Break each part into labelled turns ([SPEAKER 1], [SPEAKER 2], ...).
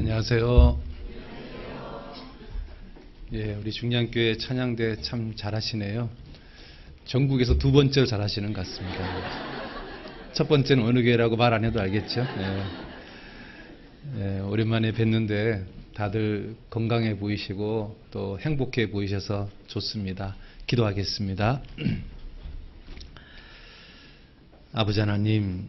[SPEAKER 1] 안녕하세요. 예, 우리 중량교회 찬양대 참 잘하시네요. 전국에서 두 번째로 잘하시는 것 같습니다. 첫 번째는 어느 교회라고 말 안 해도 알겠죠? 오랜만에 뵀는데 다들 건강해 보이시고 또 행복해 보이셔서 좋습니다. 기도하겠습니다. 아버지 하나님,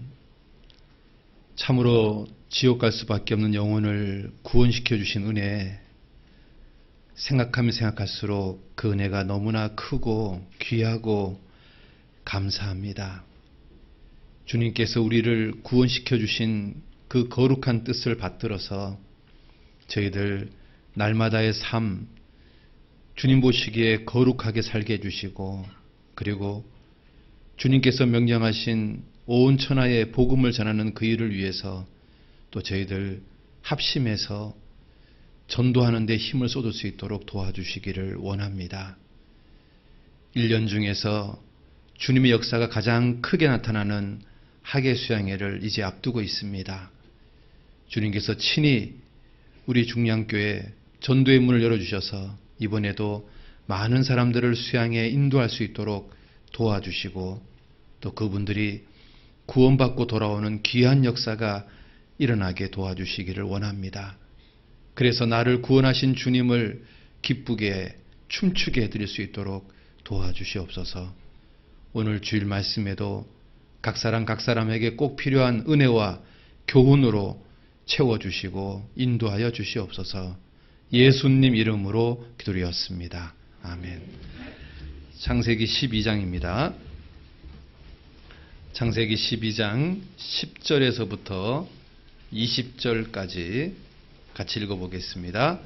[SPEAKER 1] 참으로 지옥 갈 수밖에 없는 영혼을 구원시켜 주신 은혜, 생각하면 생각할수록 그 은혜가 너무나 크고 귀하고 감사합니다. 주님께서 우리를 구원시켜 주신 그 거룩한 뜻을 받들어서 저희들 날마다의 삶, 주님 보시기에 거룩하게 살게 해주시고, 그리고 주님께서 명령하신 온 천하에 복음을 전하는 그 일을 위해서 또 저희들 합심해서 전도하는 데 힘을 쏟을 수 있도록 도와주시기를 원합니다. 1년 중에서 주님의 역사가 가장 크게 나타나는 학예 수양회를 이제 앞두고 있습니다. 주님께서 친히 우리 중량교회 전도의 문을 열어주셔서 이번에도 많은 사람들을 수양에 인도할 수 있도록 도와주시고, 또 그분들이 구원받고 돌아오는 귀한 역사가 일어나게 도와주시기를 원합니다. 그래서 나를 구원하신 주님을 기쁘게 춤추게 해드릴 수 있도록 도와주시옵소서. 오늘 주일 말씀에도 각 사람에게 꼭 필요한 은혜와 교훈으로 채워주시고 인도하여 주시옵소서. 예수님 이름으로 기도드렸습니다. 아멘. 창세기 12장입니다. 창세기 12장 10절에서부터 20절까지 같이 읽어보겠습니다.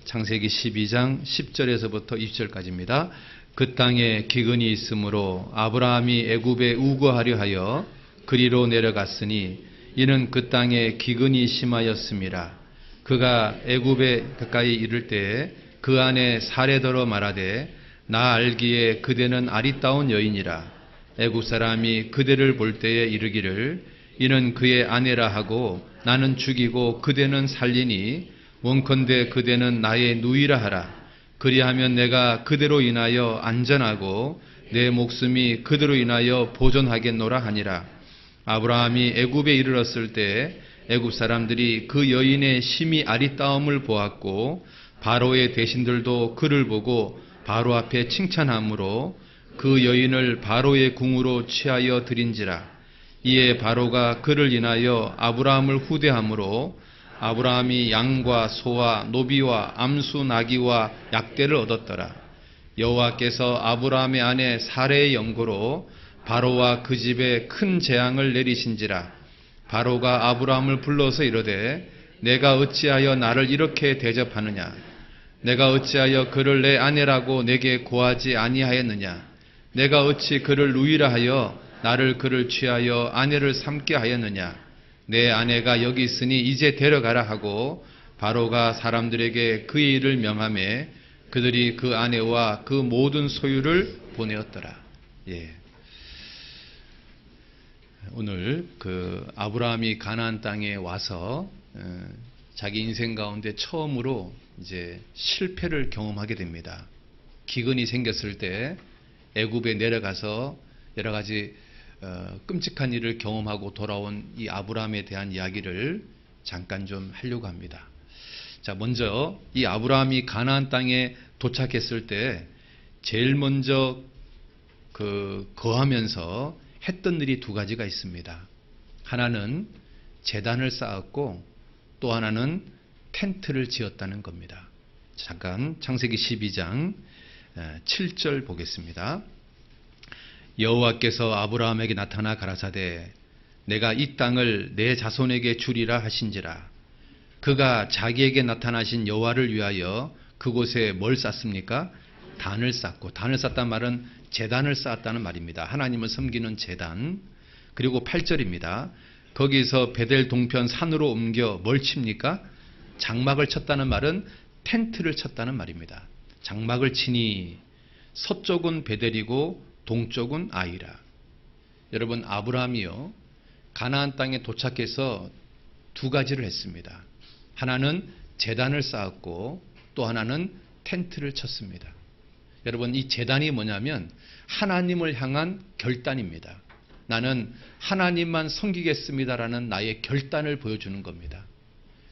[SPEAKER 1] 창세기 12장 10절에서부터 20절까지입니다. 그 땅에 기근이 있으므로 아브라함이 애굽에 우거하려 하여 그리로 내려갔으니 이는 그 땅에 기근이 심하였음이라. 그가 애굽에 가까이 이를 때에 그 안에 사례더러 말하되 나 알기에 그대는 아리따운 여인이라. 애굽 사람이 그대를 볼 때에 이르기를 이는 그의 아내라 하고 나는 죽이고 그대는 살리니 원컨대 그대는 나의 누이라 하라. 그리하면 내가 그대로 인하여 안전하고 내 목숨이 그대로 인하여 보존하겠노라 하니라. 아브라함이 애굽에 이르렀을 때 애굽 사람들이 그 여인의 심히 아리따움을 보았고 바로의 대신들도 그를 보고 바로 앞에 칭찬하므로 그 여인을 바로의 궁으로 취하여 드린지라. 이에 바로가 그를 인하여 아브라함을 후대하므로 아브라함이 양과 소와 노비와 암수 나귀와 약대를 얻었더라. 여호와께서 아브라함의 아내 사레의 연고로 바로와 그 집에 큰 재앙을 내리신지라. 바로가 아브라함을 불러서 이르되 내가 어찌하여 나를 이렇게 대접하느냐. 내가 어찌하여 그를 내 아내라고 내게 고하지 아니하였느냐. 내가 어찌 그를 누이라 하여 나를 그를 취하여 아내를 삼게 하였느냐. 내 아내가 여기 있으니 이제 데려가라 하고 바로가 사람들에게 그의 일을 명하매 그들이 그 아내와 그 모든 소유를 보내었더라. 예. 오늘 그 아브라함이 가나안 땅에 와서 자기 인생 가운데 처음으로 이제 실패를 경험하게 됩니다. 기근이 생겼을 때 애굽에 내려가서 여러 가지 끔찍한 일을 경험하고 돌아온 이 아브라함에 대한 이야기를 잠깐 좀 하려고 합니다. 자, 먼저 이 아브라함이 가나안 땅에 도착했을 때 제일 먼저 거하면서 했던 일이 두 가지가 있습니다. 하나는 제단을 쌓았고 또 하나는 텐트를 지었다는 겁니다. 잠깐 창세기 12장 7절 보겠습니다. 여호와께서 아브라함에게 나타나 가라사대 내가 이 땅을 내 자손에게 주리라 하신지라. 그가 자기에게 나타나신 여호와를 위하여 그곳에 뭘 쌓습니까? 단을 쌓고, 단을 쌓단 말은 제단을 쌓았다는 말입니다. 하나님을 섬기는 제단. 그리고 8절입니다. 거기서 베델 동편 산으로 옮겨 뭘 칩니까? 장막을 쳤다는 말은 텐트를 쳤다는 말입니다. 장막을 치니 서쪽은 베델이고 동쪽은 아이라. 여러분, 아브라함이요 가나안 땅에 도착해서 두 가지를 했습니다. 하나는 제단을 쌓았고 또 하나는 텐트를 쳤습니다. 여러분, 이 제단이 뭐냐면 하나님을 향한 결단입니다. 나는 하나님만 섬기겠습니다라는 나의 결단을 보여주는 겁니다.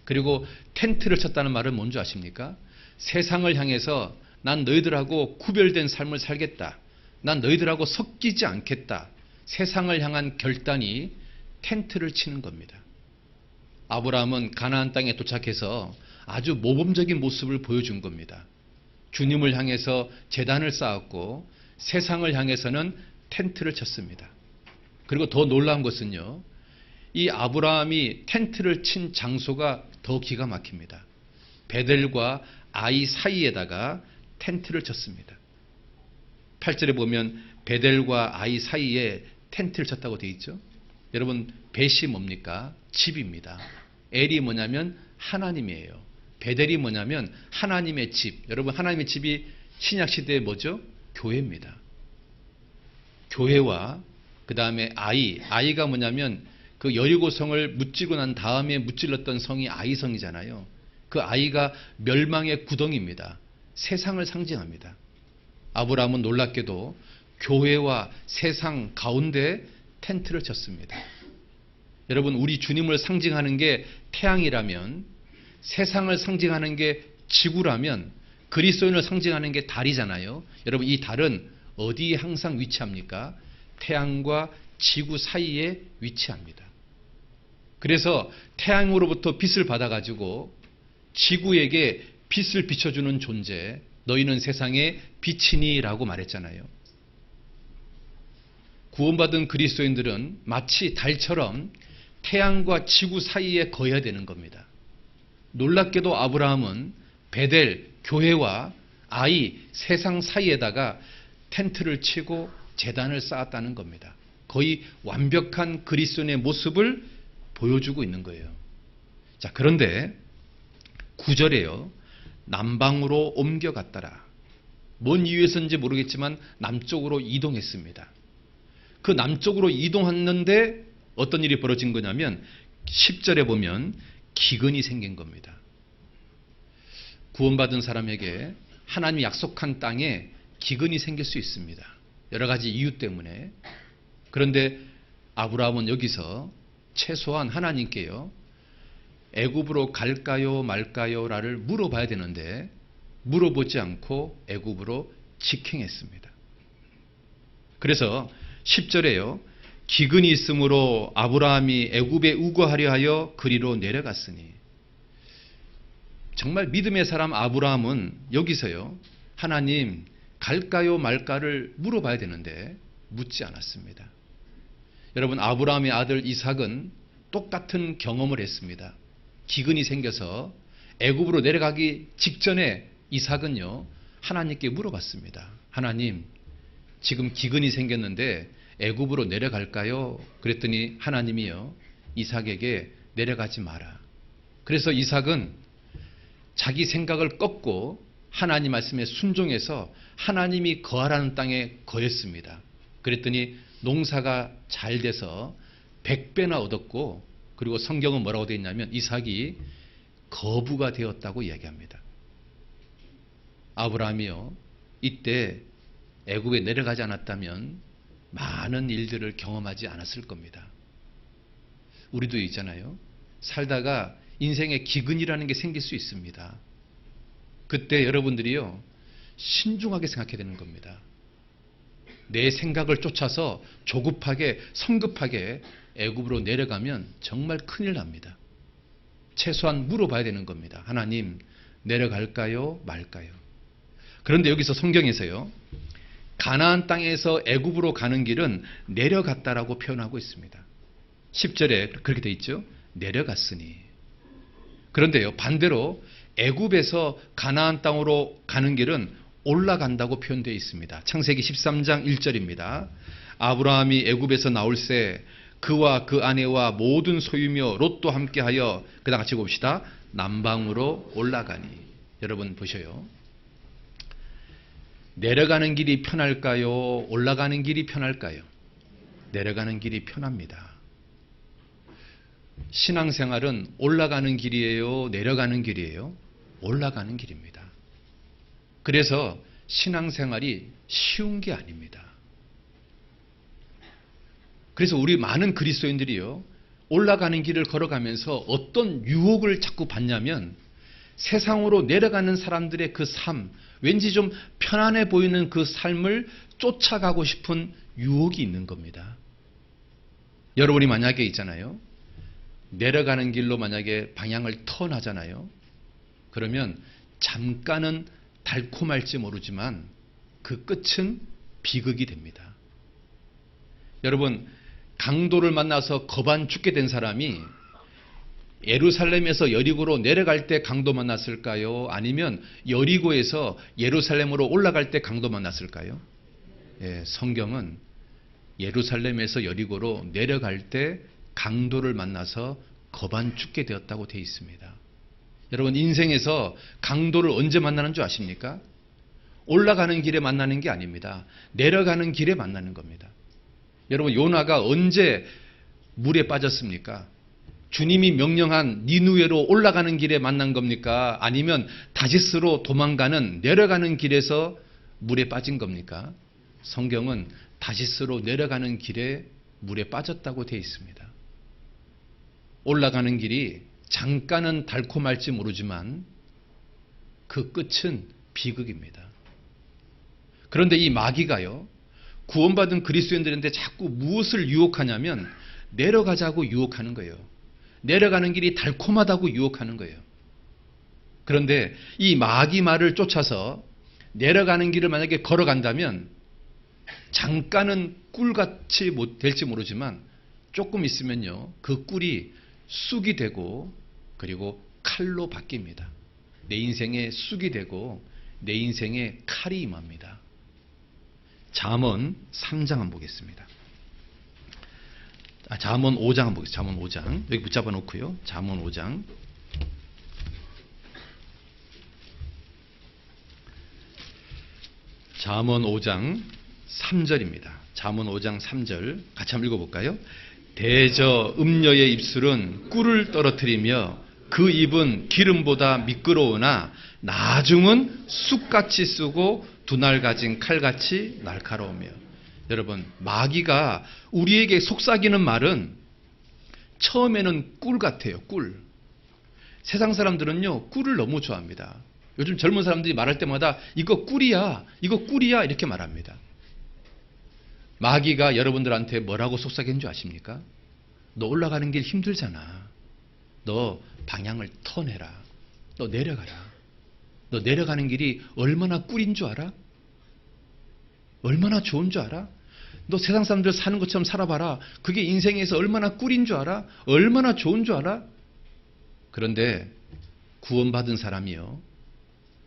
[SPEAKER 1] 그리고 텐트를 쳤다는 말은 뭔지 아십니까? 세상을 향해서 난 너희들하고 구별된 삶을 살겠다. 난 너희들하고 섞이지 않겠다. 세상을 향한 결단이 텐트를 치는 겁니다. 아브라함은 가나안 땅에 도착해서 아주 모범적인 모습을 보여준 겁니다. 주님을 향해서 제단을 쌓았고 세상을 향해서는 텐트를 쳤습니다. 그리고 더 놀라운 것은요, 이 아브라함이 텐트를 친 장소가 더 기가 막힙니다. 베델과 아이 사이에다가 텐트를 쳤습니다. 8절에 보면 베델과 아이 사이에 텐트를 쳤다고 되어 있죠. 여러분, 벳이 뭡니까? 집입니다. 엘이 뭐냐면 하나님이에요. 베델이 뭐냐면 하나님의 집. 여러분, 하나님의 집이 신약시대에 뭐죠? 교회입니다. 교회와 그 다음에 아이가 뭐냐면 그 여리고성을 무찌고 난 다음에 무찔렀던 성이 아이성이잖아요. 그 아이가 멸망의 구덩이입니다. 세상을 상징합니다. 아브라함은 놀랍게도 교회와 세상 가운데 텐트를 쳤습니다. 여러분, 우리 주님을 상징하는 게 태양이라면, 세상을 상징하는 게 지구라면, 그리스도인을 상징하는 게 달이잖아요. 여러분, 이 달은 어디에 항상 위치합니까? 태양과 지구 사이에 위치합니다. 그래서 태양으로부터 빛을 받아가지고 지구에게 빛을 비춰주는 존재, 너희는 세상의 빛이니 라고 말했잖아요. 구원받은 그리스도인들은 마치 달처럼 태양과 지구 사이에 거해야 되는 겁니다. 놀랍게도 아브라함은 베델, 교회와 아이, 세상 사이에다가 텐트를 치고 제단을 쌓았다는 겁니다. 거의 완벽한 그리스도인의 모습을 보여주고 있는 거예요. 자, 그런데 9절에요. 남방으로 옮겨갔더라. 뭔 이유에서인지 모르겠지만 남쪽으로 이동했습니다. 그 남쪽으로 이동했는데 어떤 일이 벌어진 거냐면 10절에 보면 기근이 생긴 겁니다. 구원받은 사람에게 하나님이 약속한 땅에 기근이 생길 수 있습니다. 여러 가지 이유 때문에. 그런데 아브라함은 여기서 최소한 하나님께요, 애굽으로 갈까요 말까요 라를 물어봐야 되는데 물어보지 않고 애굽으로 직행했습니다. 그래서 10절에요. 기근이 있으므로 아브라함이 애굽에 우거하려 하여 그리로 내려갔으니. 정말 믿음의 사람 아브라함은 여기서요, 하나님 갈까요 말까를 물어봐야 되는데 묻지 않았습니다. 여러분, 아브라함의 아들 이삭은 똑같은 경험을 했습니다. 기근이 생겨서 애굽으로 내려가기 직전에 이삭은요, 하나님께 물어봤습니다. 하나님, 지금 기근이 생겼는데 애굽으로 내려갈까요? 그랬더니 하나님이요, 이삭에게 내려가지 마라. 그래서 이삭은 자기 생각을 꺾고 하나님 말씀에 순종해서 하나님이 거하라는 땅에 거했습니다. 그랬더니 농사가 잘 돼서 100배나 얻었고, 그리고 성경은 뭐라고 되어 있냐면 이삭이 거부가 되었다고 이야기합니다. 아브라함이요, 이때 애굽에 내려가지 않았다면 많은 일들을 경험하지 않았을 겁니다. 우리도 있잖아요. 살다가 인생에 기근이라는 게 생길 수 있습니다. 그때 여러분들이요, 신중하게 생각해야 되는 겁니다. 내 생각을 쫓아서 조급하게 성급하게 애굽으로 내려가면 정말 큰일 납니다. 최소한 물어봐야 되는 겁니다. 하나님, 내려갈까요 말까요? 그런데 여기서 성경에서요, 가나안 땅에서 애굽으로 가는 길은 내려갔다라고 표현하고 있습니다. 10절에 그렇게 돼 있죠. 내려갔으니. 그런데요, 반대로 애굽에서 가나안 땅으로 가는 길은 올라간다고 표현되어 있습니다. 창세기 13장 1절입니다. 아브라함이 애굽에서 나올새 그와 그 아내와 모든 소유며 롯도 함께하여, 그 다음 같이 봅시다. 남방으로 올라가니. 여러분 보셔요. 내려가는 길이 편할까요? 올라가는 길이 편할까요? 내려가는 길이 편합니다. 신앙생활은 올라가는 길이에요? 내려가는 길이에요? 올라가는 길입니다. 그래서 신앙생활이 쉬운 게 아닙니다. 그래서 우리 많은 그리스도인들이요, 올라가는 길을 걸어가면서 어떤 유혹을 자꾸 받냐면 세상으로 내려가는 사람들의 그 삶, 왠지 좀 편안해 보이는 그 삶을 쫓아가고 싶은 유혹이 있는 겁니다. 여러분이 만약에 있잖아요, 내려가는 길로 만약에 방향을 턴하잖아요. 그러면 잠깐은 달콤할지 모르지만 그 끝은 비극이 됩니다. 여러분, 강도를 만나서 겁안 죽게 된 사람이 예루살렘에서 여리고로 내려갈 때 강도 만났을까요? 아니면 여리고에서 예루살렘으로 올라갈 때 강도 만났을까요? 예, 성경은 예루살렘에서 여리고로 내려갈 때 강도를 만나서 겁안 죽게 되었다고 되어 있습니다. 여러분, 인생에서 강도를 언제 만나는 줄 아십니까? 올라가는 길에 만나는 게 아닙니다. 내려가는 길에 만나는 겁니다. 여러분, 요나가 언제 물에 빠졌습니까? 주님이 명령한 니누에로 올라가는 길에 만난 겁니까? 아니면 다시스로 도망가는 내려가는 길에서 물에 빠진 겁니까? 성경은 다시스로 내려가는 길에 물에 빠졌다고 되어 있습니다. 올라가는 길이 잠깐은 달콤할지 모르지만 그 끝은 비극입니다. 그런데 이 마귀가요, 구원받은 그리스도인들한테 자꾸 무엇을 유혹하냐면 내려가자고 유혹하는 거예요. 내려가는 길이 달콤하다고 유혹하는 거예요. 그런데 이 마귀 말을 쫓아서 내려가는 길을 만약에 걸어간다면 잠깐은 꿀같이 될지 모르지만 조금 있으면요, 그 꿀이 쑥이 되고 그리고 칼로 바뀝니다. 내 인생에 쑥이 되고 내 인생에 칼이 임합니다. 잠언 3장 한번 보겠습니다. 잠언 5장 한번 보겠습니다. 잠언 5장. 여기 붙잡아 놓고요. 잠언 5장. 잠언 5장 3절입니다. 잠언 5장 3절 같이 한번 읽어볼까요? 대저 음녀의 입술은 꿀을 떨어뜨리며 그 입은 기름보다 미끄러우나 나중은 쑥같이 쓰고 두날 가진 칼같이 날카로우며. 여러분, 마귀가 우리에게 속삭이는 말은 처음에는 꿀 같아요. 꿀. 세상 사람들은요, 꿀을 너무 좋아합니다. 요즘 젊은 사람들이 말할 때마다 이거 꿀이야, 이거 꿀이야 이렇게 말합니다. 마귀가 여러분들한테 뭐라고 속삭이는 줄 아십니까? 너 올라가는 길 힘들잖아. 너 방향을 턴해라. 너 내려가라. 너 내려가는 길이 얼마나 꿀인 줄 알아? 얼마나 좋은 줄 알아? 너 세상 사람들 사는 것처럼 살아봐라. 그게 인생에서 얼마나 꿀인 줄 알아? 얼마나 좋은 줄 알아? 그런데 구원받은 사람이요,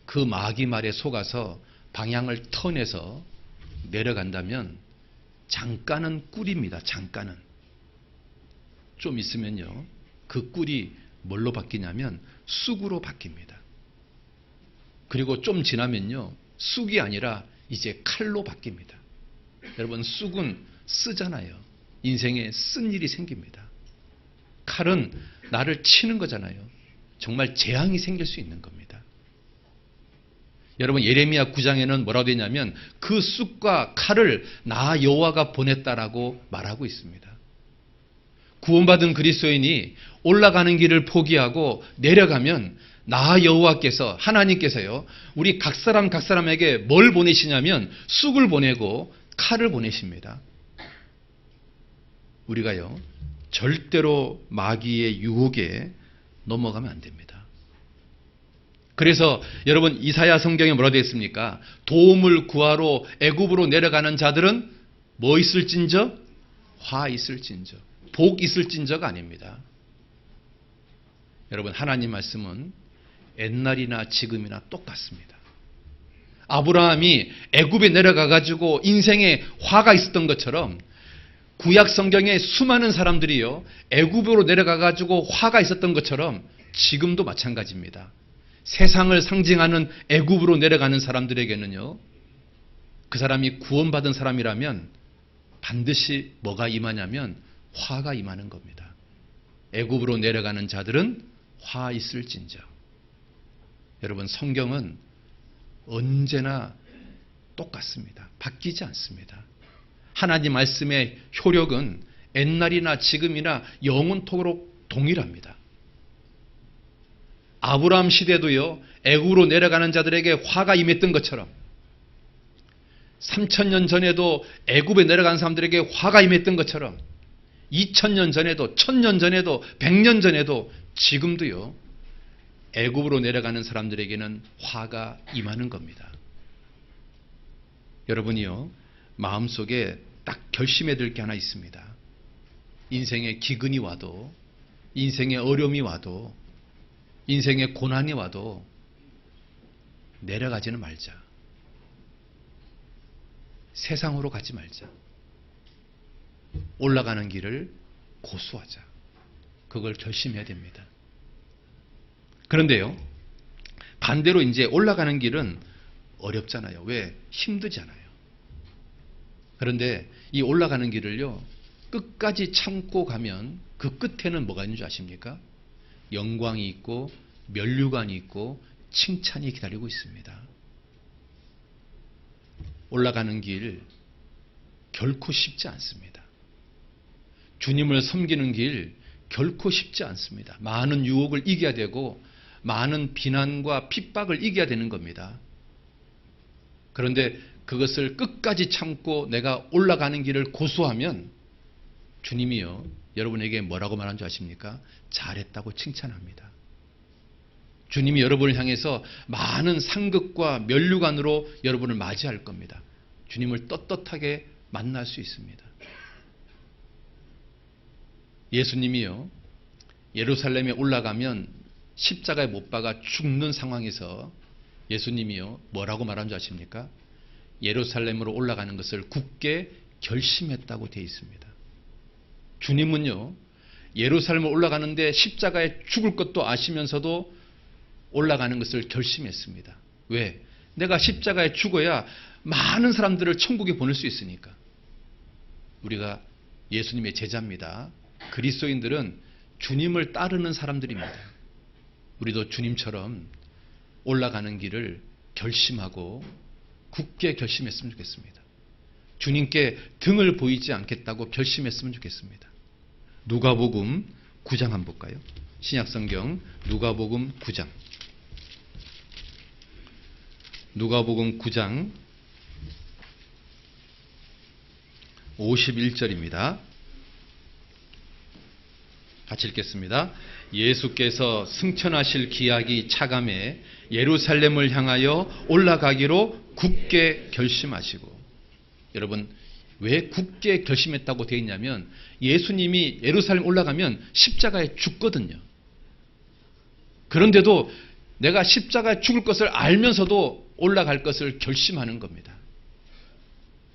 [SPEAKER 1] 그 마귀 말에 속아서 방향을 턴해서 내려간다면 잠깐은 꿀입니다. 잠깐은. 좀 있으면요, 그 꿀이 뭘로 바뀌냐면 쑥으로 바뀝니다. 그리고 좀 지나면요, 쑥이 아니라 이제 칼로 바뀝니다. 여러분, 쑥은 쓰잖아요. 인생에 쓴 일이 생깁니다. 칼은 나를 치는 거잖아요. 정말 재앙이 생길 수 있는 겁니다. 여러분, 예레미야 9장에는 뭐라고 되냐면 그 쑥과 칼을 나 여호와가 보냈다라고 말하고 있습니다. 구원받은 그리스도인이 올라가는 길을 포기하고 내려가면 나 여호와께서, 하나님께서요, 우리 각 사람에게 뭘 보내시냐면 쑥을 보내고 칼을 보내십니다. 우리가요, 절대로 마귀의 유혹에 넘어가면 안 됩니다. 그래서 여러분, 이사야 성경에 뭐라 되어 있습니까? 도움을 구하러 애굽으로 내려가는 자들은 뭐 있을진저? 화 있을진저. 복 있을진저가 아닙니다. 여러분, 하나님 말씀은 옛날이나 지금이나 똑같습니다. 아브라함이 애굽에 내려가 가지고 인생에 화가 있었던 것처럼 구약 성경에 수많은 사람들이요, 애굽으로 내려가 가지고 화가 있었던 것처럼 지금도 마찬가지입니다. 세상을 상징하는 애굽으로 내려가는 사람들에게는요, 그 사람이 구원받은 사람이라면 반드시 뭐가 임하냐면 화가 임하는 겁니다. 애굽으로 내려가는 자들은 화 있을진저. 여러분, 성경은 언제나 똑같습니다. 바뀌지 않습니다. 하나님 말씀의 효력은 옛날이나 지금이나 영원토록 동일합니다. 아브라함 시대도요, 애굽으로 내려가는 자들에게 화가 임했던 것처럼 3000년 전에도 애굽에 내려간 사람들에게 화가 임했던 것처럼 2000년 전에도 1000년 전에도 100년 전에도 지금도요, 애굽으로 내려가는 사람들에게는 화가 임하는 겁니다. 여러분이요, 마음속에 딱 결심해야 될 게 하나 있습니다. 인생의 기근이 와도, 인생의 어려움이 와도, 인생의 고난이 와도 내려가지는 말자. 세상으로 가지 말자. 올라가는 길을 고수하자. 그걸 결심해야 됩니다. 그런데요, 반대로 이제 올라가는 길은 어렵잖아요. 왜? 힘들잖아요. 그런데 이 올라가는 길을요, 끝까지 참고 가면 그 끝에는 뭐가 있는 줄 아십니까? 영광이 있고 면류관이 있고 칭찬이 기다리고 있습니다. 올라가는 길 결코 쉽지 않습니다. 주님을 섬기는 길 결코 쉽지 않습니다. 많은 유혹을 이겨야 되고 많은 비난과 핍박을 이겨야 되는 겁니다. 그런데 그것을 끝까지 참고 내가 올라가는 길을 고수하면 주님이요, 여러분에게 뭐라고 말한 줄 아십니까? 잘했다고 칭찬합니다. 주님이 여러분을 향해서 많은 상급과 면류관으로 여러분을 맞이할 겁니다. 주님을 떳떳하게 만날 수 있습니다. 예수님이요, 예루살렘에 올라가면 십자가에 못 박아 죽는 상황에서 예수님이요, 뭐라고 말한 줄 아십니까? 예루살렘으로 올라가는 것을 굳게 결심했다고 되어 있습니다. 주님은요, 예루살렘으로 올라가는데 십자가에 죽을 것도 아시면서도 올라가는 것을 결심했습니다. 왜? 내가 십자가에 죽어야 많은 사람들을 천국에 보낼 수 있으니까. 우리가 예수님의 제자입니다. 그리스도인들은 주님을 따르는 사람들입니다. 우리도 주님처럼 올라가는 길을 결심하고 굳게 결심했으면 좋겠습니다. 주님께 등을 보이지 않겠다고 결심했으면 좋겠습니다. 누가복음 9장 한번 볼까요? 신약성경 누가복음 9장. 누가복음 9장 51절입니다. 같이 읽겠습니다. 예수께서 승천하실 기약이 차감해 예루살렘을 향하여 올라가기로 굳게 결심하시고. 여러분, 왜 굳게 결심했다고 되어 있냐면 예수님이 예루살렘 올라가면 십자가에 죽거든요. 그런데도 내가 십자가에 죽을 것을 알면서도 올라갈 것을 결심하는 겁니다.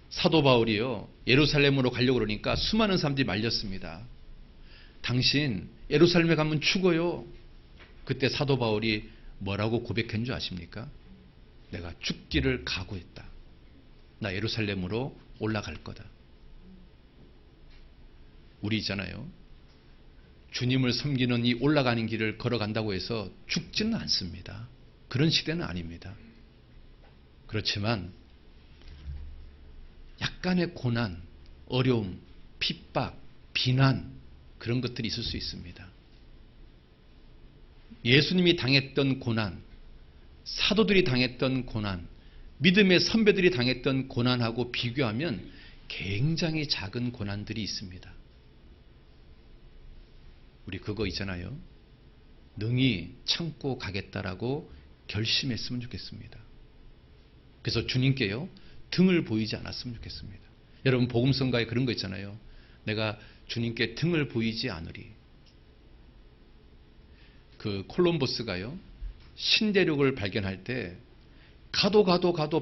[SPEAKER 1] 사도 바울이요, 예루살렘으로 가려고 그러니까 수많은 사람들이 말렸습니다. 당신 예루살렘에 가면 죽어요. 그때 사도 바울이 뭐라고 고백한 줄 아십니까? 내가 죽기를 각오했다. 나 예루살렘으로 올라갈 거다. 우리 있잖아요, 주님을 섬기는 이 올라가는 길을 걸어간다고 해서 죽지는 않습니다. 그런 시대는 아닙니다. 그렇지만 약간의 고난, 어려움, 핍박, 비난, 그런 것들이 있을 수 있습니다. 예수님이 당했던 고난, 사도들이 당했던 고난, 믿음의 선배들이 당했던 고난하고 비교하면 굉장히 작은 고난들이 있습니다. 우리 그거 있잖아요, 능히 참고 가겠다라고 결심했으면 좋겠습니다. 그래서 주님께요, 등을 보이지 않았으면 좋겠습니다. 여러분, 복음성가에 그런 거 있잖아요. 내가 주님께 등을 보이지 않으리. 그 콜럼버스가요, 신대륙을 발견할 때 가도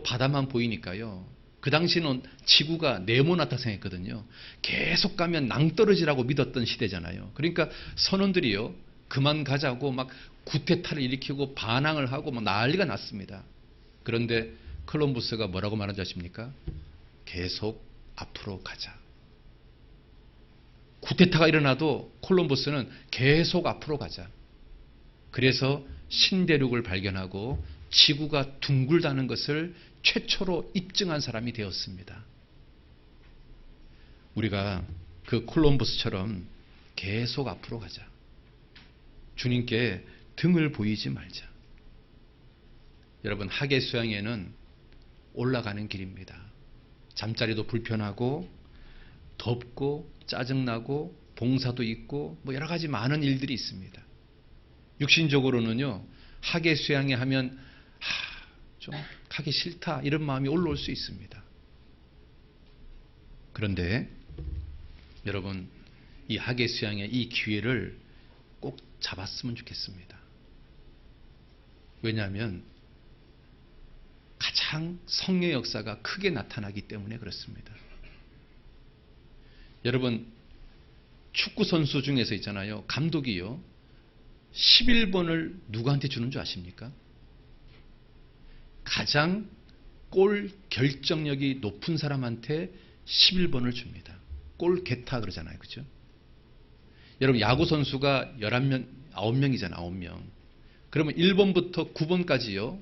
[SPEAKER 1] 바다만 보이니까요, 그 당시는 지구가 네모나다 생각했거든요. 계속 가면 낭떠러지라고 믿었던 시대잖아요. 그러니까 선원들이요, 그만 가자고 막 구태타를 일으키고 반항을 하고 막 난리가 났습니다. 그런데 콜럼버스가 뭐라고 말한지 아십니까? 계속 앞으로 가자. 쿠데타가 일어나도 콜럼버스는 계속 앞으로 가자. 그래서 신대륙을 발견하고 지구가 둥글다는 것을 최초로 입증한 사람이 되었습니다. 우리가 그 콜럼버스처럼 계속 앞으로 가자. 주님께 등을 보이지 말자. 여러분, 하계수양에는 올라가는 길입니다. 잠자리도 불편하고 덥고 짜증나고 봉사도 있고 뭐 여러 가지 많은 일들이 있습니다. 육신적으로는요, 하계수양에 하면 좀 가기 싫다 이런 마음이 올라올 수 있습니다. 그런데 여러분, 이 하계수양의 이 기회를 꼭 잡았으면 좋겠습니다. 왜냐하면 가장 성령의 역사가 크게 나타나기 때문에 그렇습니다. 여러분, 축구 선수 중에서 있잖아요. 감독이요. 11번을 누구한테 주는 줄 아십니까? 가장 골 결정력이 높은 사람한테 11번을 줍니다. 골 게타 그러잖아요. 그죠? 여러분, 야구 선수가 11명, 9명이잖아요. 9명. 그러면 1번부터 9번까지요.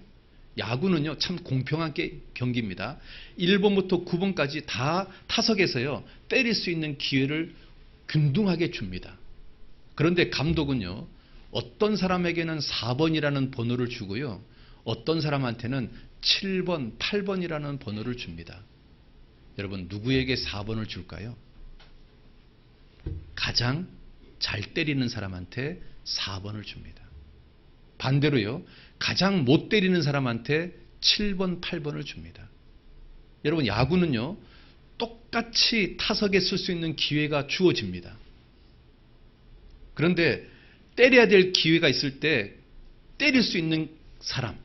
[SPEAKER 1] 야구는요, 참 공평한 경기입니다. 1번부터 9번까지 다 타석에서요, 때릴 수 있는 기회를 균등하게 줍니다. 그런데 감독은요, 어떤 사람에게는 4번이라는 번호를 주고요, 어떤 사람한테는 7번, 8번이라는 번호를 줍니다. 여러분, 누구에게 4번을 줄까요? 가장 잘 때리는 사람한테 4번을 줍니다. 반대로요, 가장 못 때리는 사람한테 7번, 8번을 줍니다. 여러분, 야구는요, 똑같이 타석에 쓸 수 있는 기회가 주어집니다. 그런데 때려야 될 기회가 있을 때 때릴 수 있는 사람,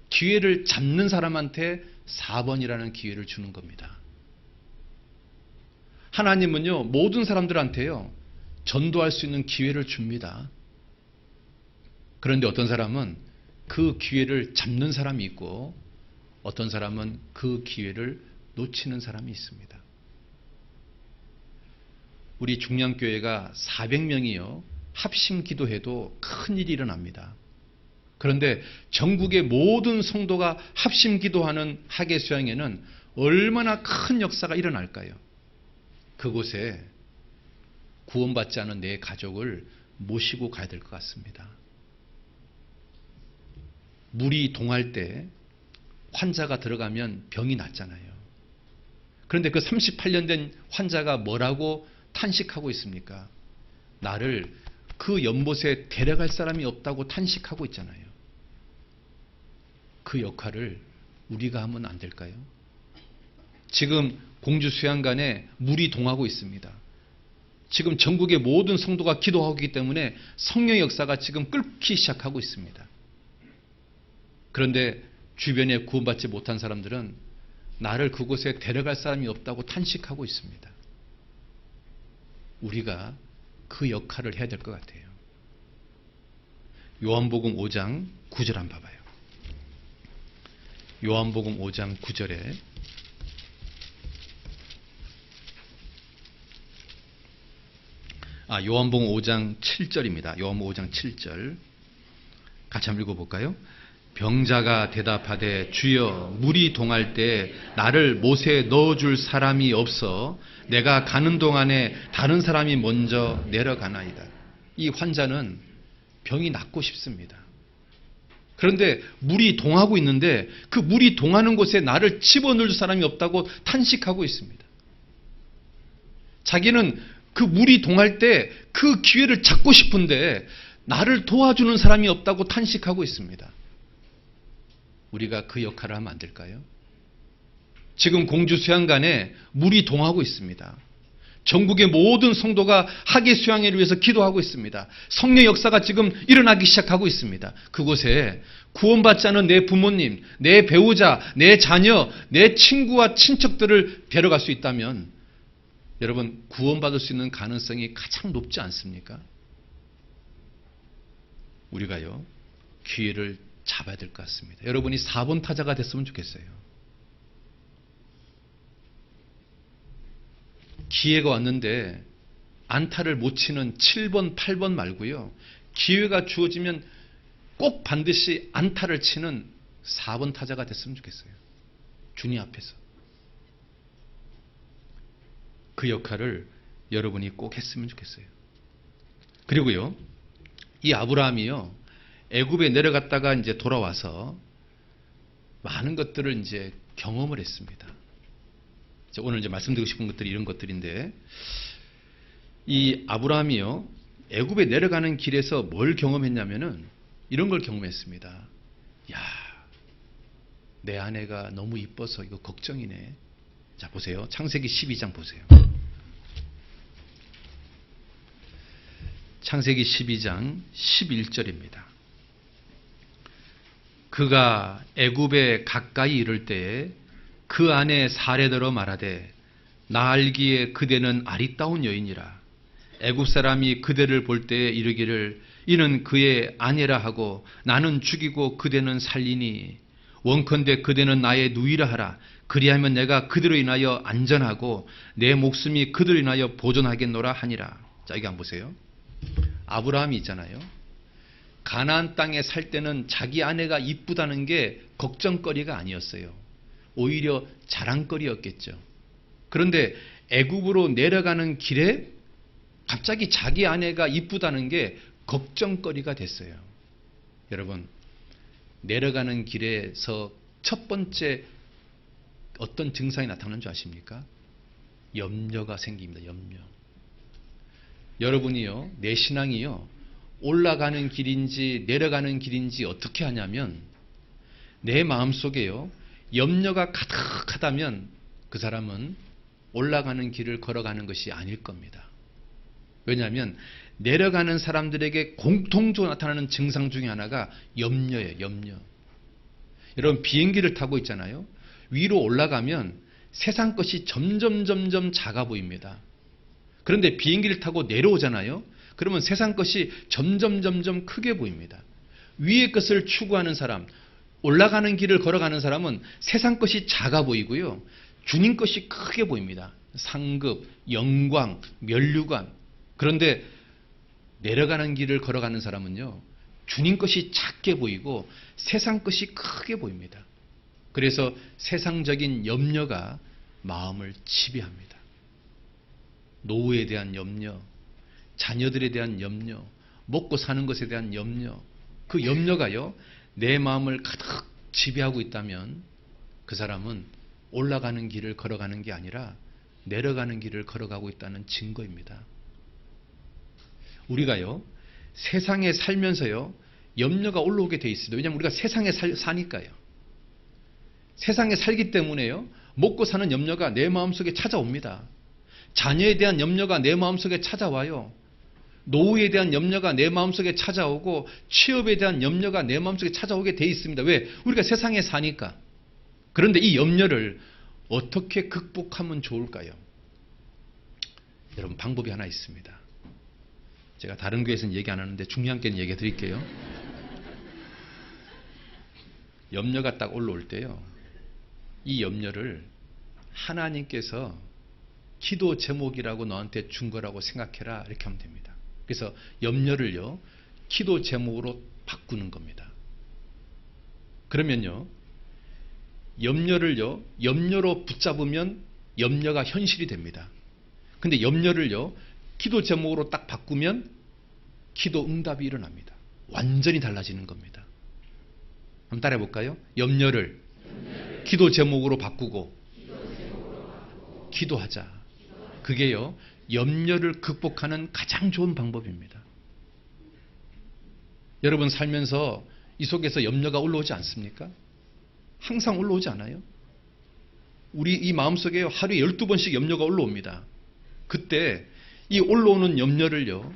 [SPEAKER 1] 기회를 잡는 사람한테 4번이라는 기회를 주는 겁니다. 하나님은요, 모든 사람들한테요, 전도할 수 있는 기회를 줍니다. 그런데 어떤 사람은 그 기회를 잡는 사람이 있고 어떤 사람은 그 기회를 놓치는 사람이 있습니다. 우리 중량교회가 400명이요, 합심 기도해도 큰 일이 일어납니다. 그런데 전국의 모든 성도가 합심 기도하는 하계수양에는 얼마나 큰 역사가 일어날까요? 그곳에 구원받지 않은 내 가족을 모시고 가야 될 것 같습니다. 물이 동할 때 환자가 들어가면 병이 낫잖아요. 그런데 그 38년 된 환자가 뭐라고 탄식하고 있습니까? 나를 그 연못에 데려갈 사람이 없다고 탄식하고 있잖아요. 그 역할을 우리가 하면 안 될까요? 지금 공주 수양관에 물이 동하고 있습니다. 지금 전국의 모든 성도가 기도하고 있기 때문에 성령의 역사가 지금 끓기 시작하고 있습니다. 그런데 주변에 구원받지 못한 사람들은 나를 그곳에 데려갈 사람이 없다고 탄식하고 있습니다. 우리가 그 역할을 해야 될 것 같아요. 요한복음 5장 9절 한번 봐봐요. 요한복음 5장 9절에 요한복음 5장 7절입니다. 요한복음 5장 7절 같이 한번 읽어볼까요? 병자가 대답하되 주여 물이 동할 때 나를 못에 넣어줄 사람이 없어 내가 가는 동안에 다른 사람이 먼저 내려가나이다. 이 환자는 병이 낫고 싶습니다. 그런데 물이 동하고 있는데 그 물이 동하는 곳에 나를 집어넣을 사람이 없다고 탄식하고 있습니다. 자기는 그 물이 동할 때 그 기회를 잡고 싶은데 나를 도와주는 사람이 없다고 탄식하고 있습니다. 우리가 그 역할을 하면 안 될까요? 지금 공주 수양관에 물이 동하고 있습니다. 전국의 모든 성도가 하계 수양회를 위해서 기도하고 있습니다. 성령 역사가 지금 일어나기 시작하고 있습니다. 그곳에 구원받지 않은 내 부모님, 내 배우자, 내 자녀, 내 친구와 친척들을 데려갈 수 있다면 여러분, 구원받을 수 있는 가능성이 가장 높지 않습니까? 우리가요, 기회를 잡아야 될 것 같습니다. 여러분이 4번 타자가 됐으면 좋겠어요. 기회가 왔는데 안타를 못 치는 7번, 8번 말고요. 기회가 주어지면 꼭 반드시 안타를 치는 4번 타자가 됐으면 좋겠어요. 주님 앞에서. 그 역할을 여러분이 꼭 했으면 좋겠어요. 그리고요, 이 아브라함이요, 애굽에 내려갔다가 이제 돌아와서 많은 것들을 이제 경험을 했습니다. 오늘 이제 말씀드리고 싶은 것들이 이런 것들인데, 이 아브라함이요, 애굽에 내려가는 길에서 뭘 경험했냐면은 이런 걸 경험했습니다. 야, 내 아내가 너무 이뻐서 이거 걱정이네. 자, 보세요. 창세기 12장 보세요. 창세기 12장 11절입니다. 그가 애굽에 가까이 이를 때에 그 아내 사레더러 말하되 나 알기에 그대는 아리따운 여인이라. 애굽 사람이 그대를 볼 때에 이르기를 이는 그의 아내라 하고 나는 죽이고 그대는 살리니 원컨대 그대는 나의 누이라 하라. 그리하면 내가 그대로 인하여 안전하고 내 목숨이 그대로 인하여 보존하겠노라 하니라. 자, 이거 한번 보세요. 아브라함이 있잖아요. 가나안 땅에 살 때는 자기 아내가 이쁘다는 게 걱정거리가 아니었어요. 오히려 자랑거리였겠죠. 그런데 애굽으로 내려가는 길에 갑자기 자기 아내가 이쁘다는 게 걱정거리가 됐어요. 여러분, 내려가는 길에서 첫 번째 어떤 증상이 나타나는 줄 아십니까? 염려가 생깁니다. 염려. 여러분이요, 내 신앙이요, 올라가는 길인지 내려가는 길인지 어떻게 하냐면 내 마음속에요, 염려가 가득하다면 그 사람은 올라가는 길을 걸어가는 것이 아닐 겁니다. 왜냐하면 내려가는 사람들에게 공통적으로 나타나는 증상 중에 하나가 염려예요. 염려. 여러분, 비행기를 타고 있잖아요. 위로 올라가면 세상 것이 점점 작아 보입니다. 그런데 비행기를 타고 내려오잖아요. 그러면 세상 것이 점점 크게 보입니다. 위의 것을 추구하는 사람, 올라가는 길을 걸어가는 사람은 세상 것이 작아 보이고요. 주님 것이 크게 보입니다. 상급, 영광, 면류관. 그런데 내려가는 길을 걸어가는 사람은요, 주님 것이 작게 보이고 세상 것이 크게 보입니다. 그래서 세상적인 염려가 마음을 지배합니다. 노후에 대한 염려, 자녀들에 대한 염려, 먹고 사는 것에 대한 염려, 그 염려가요, 내 마음을 가득 지배하고 있다면 그 사람은 올라가는 길을 걸어가는 게 아니라 내려가는 길을 걸어가고 있다는 증거입니다. 우리가요, 세상에 살면서요, 염려가 올라오게 돼 있습니다. 왜냐하면 우리가 세상에 사니까요. 세상에 살기 때문에요, 먹고 사는 염려가 내 마음속에 찾아옵니다. 자녀에 대한 염려가 내 마음속에 찾아와요. 노후에 대한 염려가 내 마음속에 찾아오고 취업에 대한 염려가 내 마음속에 찾아오게 돼 있습니다. 왜? 우리가 세상에 사니까. 그런데 이 염려를 어떻게 극복하면 좋을까요? 여러분, 방법이 하나 있습니다. 제가 다른 교회에서는 얘기 안 하는데 중요한 게 얘기해 드릴게요. 염려가 딱 올라올 때요, 이 염려를 하나님께서 기도 제목이라고 너한테 준 거라고 생각해라, 이렇게 하면 됩니다. 그래서 염려를요, 기도 제목으로 바꾸는 겁니다. 그러면요, 염려를요, 염려로 붙잡으면 염려가 현실이 됩니다. 근데 염려를요, 기도 제목으로 딱 바꾸면 기도 응답이 일어납니다. 완전히 달라지는 겁니다. 한번 따라해 볼까요? 염려를 기도 제목으로 바꾸고 기도하자. 그게요, 염려를 극복하는 가장 좋은 방법입니다. 여러분 살면서 이 속에서 염려가 올라오지 않습니까? 항상 올라오지 않아요? 우리 이 마음속에 하루에 12번씩 염려가 올라옵니다. 그때 이 올라오는 염려를요,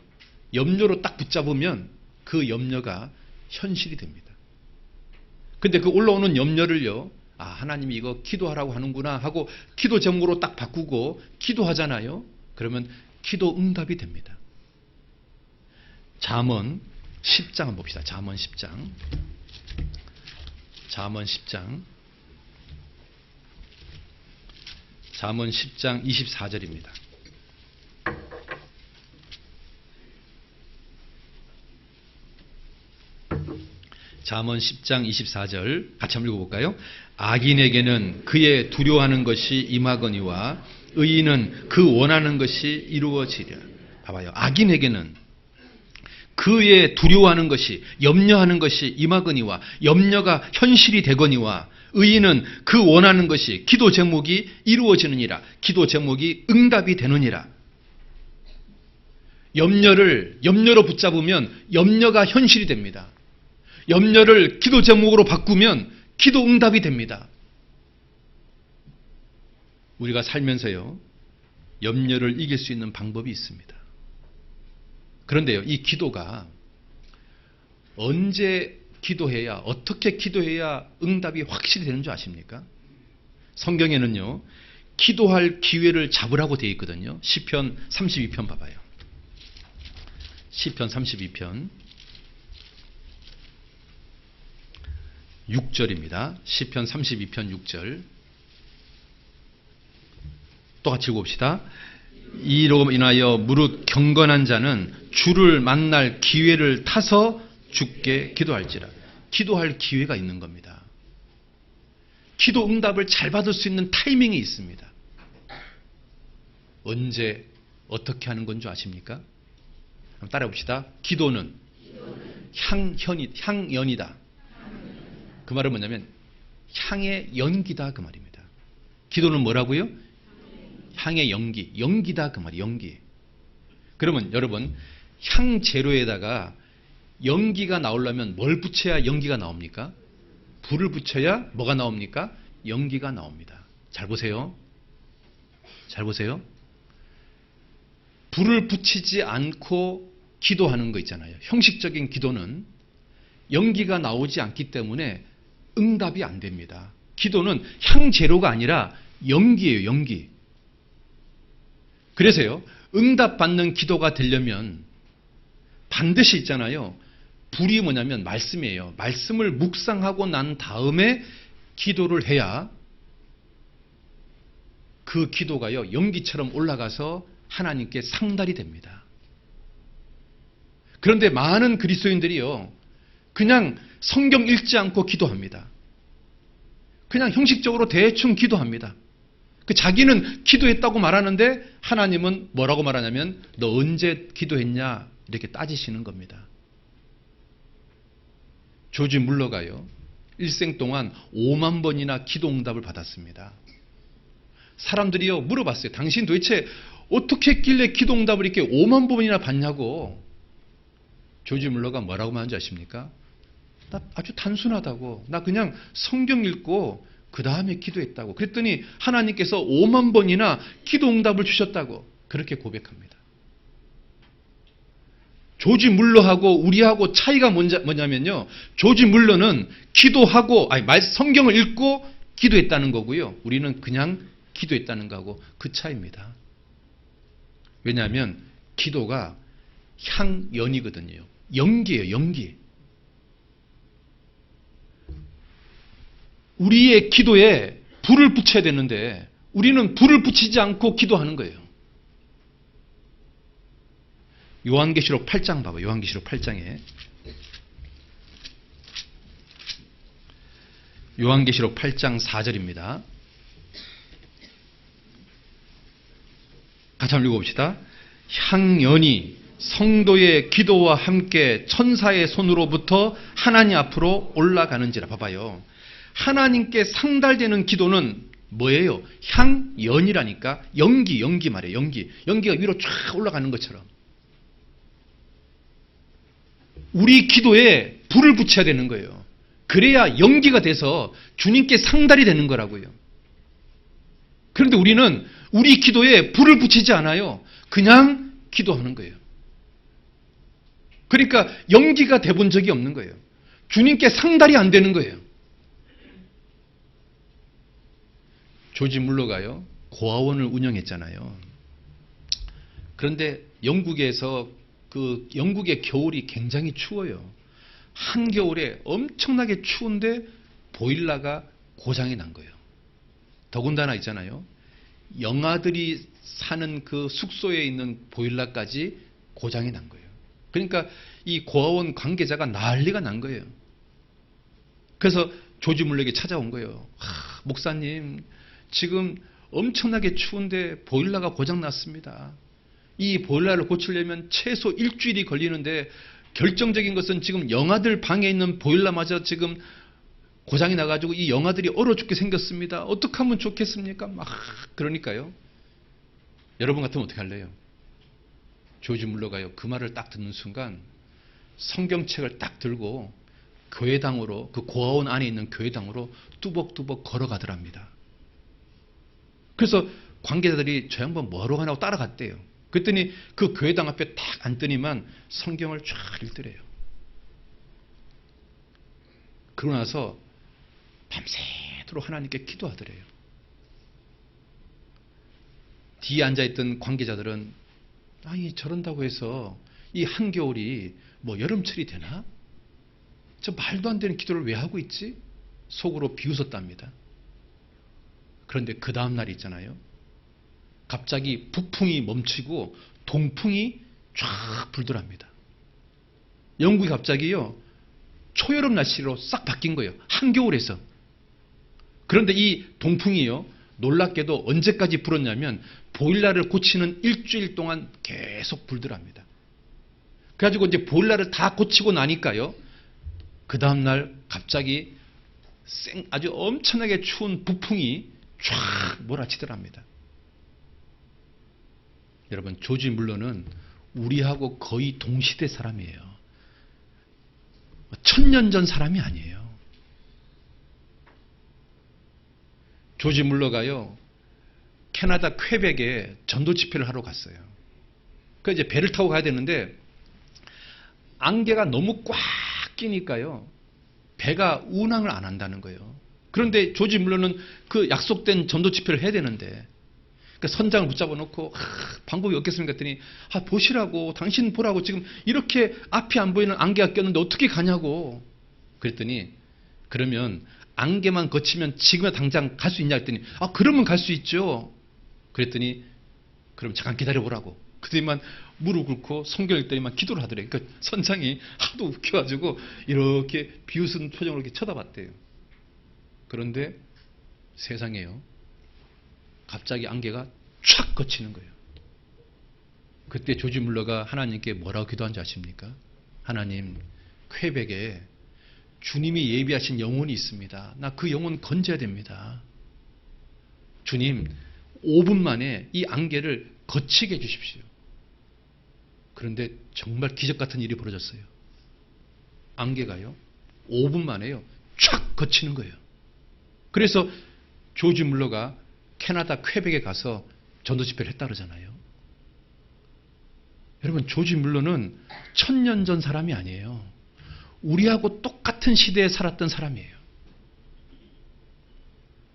[SPEAKER 1] 염려로 딱 붙잡으면 그 염려가 현실이 됩니다. 근데 그 올라오는 염려를요, 아, 하나님이 이거 기도하라고 하는구나 하고 기도 제목으로 딱 바꾸고 기도하잖아요. 그러면 기도 응답이 됩니다. 잠언 10장 한번 봅시다. 잠언 10장. 잠언 10장. 잠언 10장 24절입니다. 잠언 10장 24절 같이 한번 읽어볼까요? 악인에게는 그의 두려워하는 것이 임하거니와 의인은 그 원하는 것이 이루어지리라. 봐봐요. 악인에게는 그의 두려워하는 것이, 염려하는 것이 임하거니와, 염려가 현실이 되거니와, 의인은 그 원하는 것이, 기도 제목이 이루어지느니라. 기도 제목이 응답이 되느니라. 염려로 붙잡으면 염려가 현실이 됩니다. 염려를 기도 제목으로 바꾸면 기도 응답이 됩니다. 우리가 살면서요, 염려를 이길 수 있는 방법이 있습니다. 그런데요, 이 기도가 언제 기도해야, 어떻게 기도해야 응답이 확실히 되는 줄 아십니까? 성경에는요, 기도할 기회를 잡으라고 되어 있거든요. 시편 32편 봐봐요. 시편 32편 6절입니다. 시편 32편 6절. 똑같이 읽어봅시다. 이로 인하여 무릇 경건한 자는 주를 만날 기회를 타서 주께 기도할지라. 기도할 기회가 있는 겁니다. 기도 응답을 잘 받을 수 있는 타이밍이 있습니다. 언제 어떻게 하는 건 줄 아십니까? 한번 따라해 봅시다. 기도는 향연이다. 그 말은 뭐냐면 향의 연기다 그 말입니다. 기도는 뭐라고요? 향의 연기다 그 말이에요. 연기. 그러면 여러분, 향 재료에다가 연기가 나오려면 뭘 붙여야 연기가 나옵니까? 불을 붙여야 뭐가 나옵니까? 연기가 나옵니다. 잘 보세요. 잘 보세요. 불을 붙이지 않고 기도하는 거 있잖아요. 형식적인 기도는 연기가 나오지 않기 때문에 응답이 안 됩니다. 기도는 향 재료가 아니라 연기예요. 연기. 그래서요, 응답받는 기도가 되려면 반드시 있잖아요. 불이 뭐냐면 말씀이에요. 말씀을 묵상하고 난 다음에 기도를 해야 그 기도가요, 연기처럼 올라가서 하나님께 상달이 됩니다. 그런데 많은 그리스도인들이요, 그냥 성경 읽지 않고 기도합니다. 그냥 형식적으로 대충 기도합니다. 자기는 기도했다고 말하는데 하나님은 뭐라고 말하냐면 너 언제 기도했냐 이렇게 따지시는 겁니다. 조지 물러가요, 일생 동안 5만 번이나 기도 응답을 받았습니다. 사람들이요 물어봤어요. 당신 도대체 어떻게 했길래 기도 응답을 이렇게 5만 번이나 받냐고. 조지 물러가 뭐라고 말하는지 아십니까? 나 아주 단순하다고. 나 그냥 성경 읽고 그 다음에 기도했다고. 그랬더니 하나님께서 5만 번이나 기도 응답을 주셨다고 그렇게 고백합니다. 조지 물러하고 우리하고 차이가 뭐냐면요, 조지 물러는 기도하고 성경을 읽고 기도했다는 거고요, 우리는 그냥 기도했다는 거하고 그 차이입니다. 왜냐하면 기도가 향연이거든요. 연기예요. 연기. 우리의 기도에 불을 붙여야 되는데 우리는 불을 붙이지 않고 기도하는 거예요. 요한계시록 8장 봐봐요. 요한계시록 8장에. 요한계시록 8장 4절입니다. 같이 한번 읽어봅시다. 향연이 성도의 기도와 함께 천사의 손으로부터 하나님 앞으로 올라가는지라. 봐봐요. 하나님께 상달되는 기도는 뭐예요? 향연이라니까. 연기 말이에요. 연기가 위로 쫙 올라가는 것처럼. 우리 기도에 불을 붙여야 되는 거예요. 그래야 연기가 돼서 주님께 상달이 되는 거라고요. 그런데 우리는 우리 기도에 불을 붙이지 않아요. 그냥 기도하는 거예요. 그러니까 연기가 돼본 적이 없는 거예요. 주님께 상달이 안 되는 거예요. 조지 물러가요, 고아원을 운영했잖아요. 그런데 영국에서 영국의 겨울이 굉장히 추워요. 한겨울에 엄청나게 추운데 보일러가 고장이 난 거예요. 더군다나 있잖아요, 영아들이 사는 그 숙소에 있는 보일러까지 고장이 난 거예요. 그러니까 이 고아원 관계자가 난리가 난 거예요. 그래서 조지 물러에게 찾아온 거예요. 목사님, 지금 엄청나게 추운데 보일러가 고장났습니다. 이 보일러를 고치려면 최소 일주일이 걸리는데 결정적인 것은 지금 영아들 방에 있는 보일러마저 지금 고장이 나가지고 이 영아들이 얼어 죽게 생겼습니다. 어떻게 하면 좋겠습니까? 막 그러니까요. 여러분 같으면 어떻게 할래요? 조지 물러가요. 그 말을 딱 듣는 순간 성경책을 딱 들고 교회당으로, 그 고아원 안에 있는 교회당으로 뚜벅뚜벅 걸어가더랍니다. 그래서 관계자들이 저 양반 뭐하러 가냐고 따라갔대요. 그랬더니 그 교회당 앞에 딱 앉더니만 성경을 쫙 읽더래요. 그러고 나서 밤새도록 하나님께 기도하더래요. 뒤에 앉아있던 관계자들은 아니 저런다고 해서 이 한겨울이 뭐 여름철이 되나? 저 말도 안 되는 기도를 왜 하고 있지? 속으로 비웃었답니다. 그런데 그 다음날 있잖아요. 갑자기 북풍이 멈추고 동풍이 쫙 불더랍니다. 영국이 갑자기요 초여름 날씨로 싹 바뀐 거예요. 한겨울에서. 그런데 이 동풍이요 놀랍게도 언제까지 불었냐면 보일러를 고치는 일주일 동안 계속 불더랍니다. 그래가지고 이제 보일러를 다 고치고 나니까요 그 다음날 갑자기 아주 엄청나게 추운 북풍이 쫙 몰아치더랍니다. 여러분 조지 물러는 우리하고 거의 동시대 사람이에요. 1000년 전 사람이 아니에요. 조지 물러가요 캐나다 퀘벡에 전도 집회를 하러 갔어요. 그래서 이제 배를 타고 가야 되는데 안개가 너무 꽉 끼니까요 배가 운항을 안 한다는 거예요. 그런데 조지 물러는 그 약속된 전도 집회를 해야 되는데 그러니까 선장을 붙잡아 놓고 방법이 없겠습니까 했더니 보시라고 당신 보라고 지금 이렇게 앞이 안 보이는 안개가 꼈는데 어떻게 가냐고 그랬더니 그러면 안개만 거치면 지금 당장 갈 수 있냐 했더니 그러면 갈 수 있죠. 그랬더니 그럼 잠깐 기다려보라고. 그랬더니만 무릎 꿇고 성경 읽더니만 기도를 하더래요. 그러니까 선장이 하도 웃겨가지고 이렇게 비웃은 표정으로 이렇게 쳐다봤대요. 그런데 세상에요. 갑자기 안개가 촥 거치는 거예요. 그때 조지 물러가 하나님께 뭐라고 기도한지 아십니까? 하나님, 퀘벡에 주님이 예비하신 영혼이 있습니다. 나 그 영혼 건져야 됩니다. 주님, 5분 만에 이 안개를 거치게 해주십시오. 그런데 정말 기적 같은 일이 벌어졌어요. 안개가요, 5분 만에요, 촥 거치는 거예요. 그래서 조지 물러가 캐나다 퀘벡에 가서 전도 집회를 했다 그러잖아요. 여러분 조지 물러는 1000년 전 사람이 아니에요. 우리하고 똑같은 시대에 살았던 사람이에요.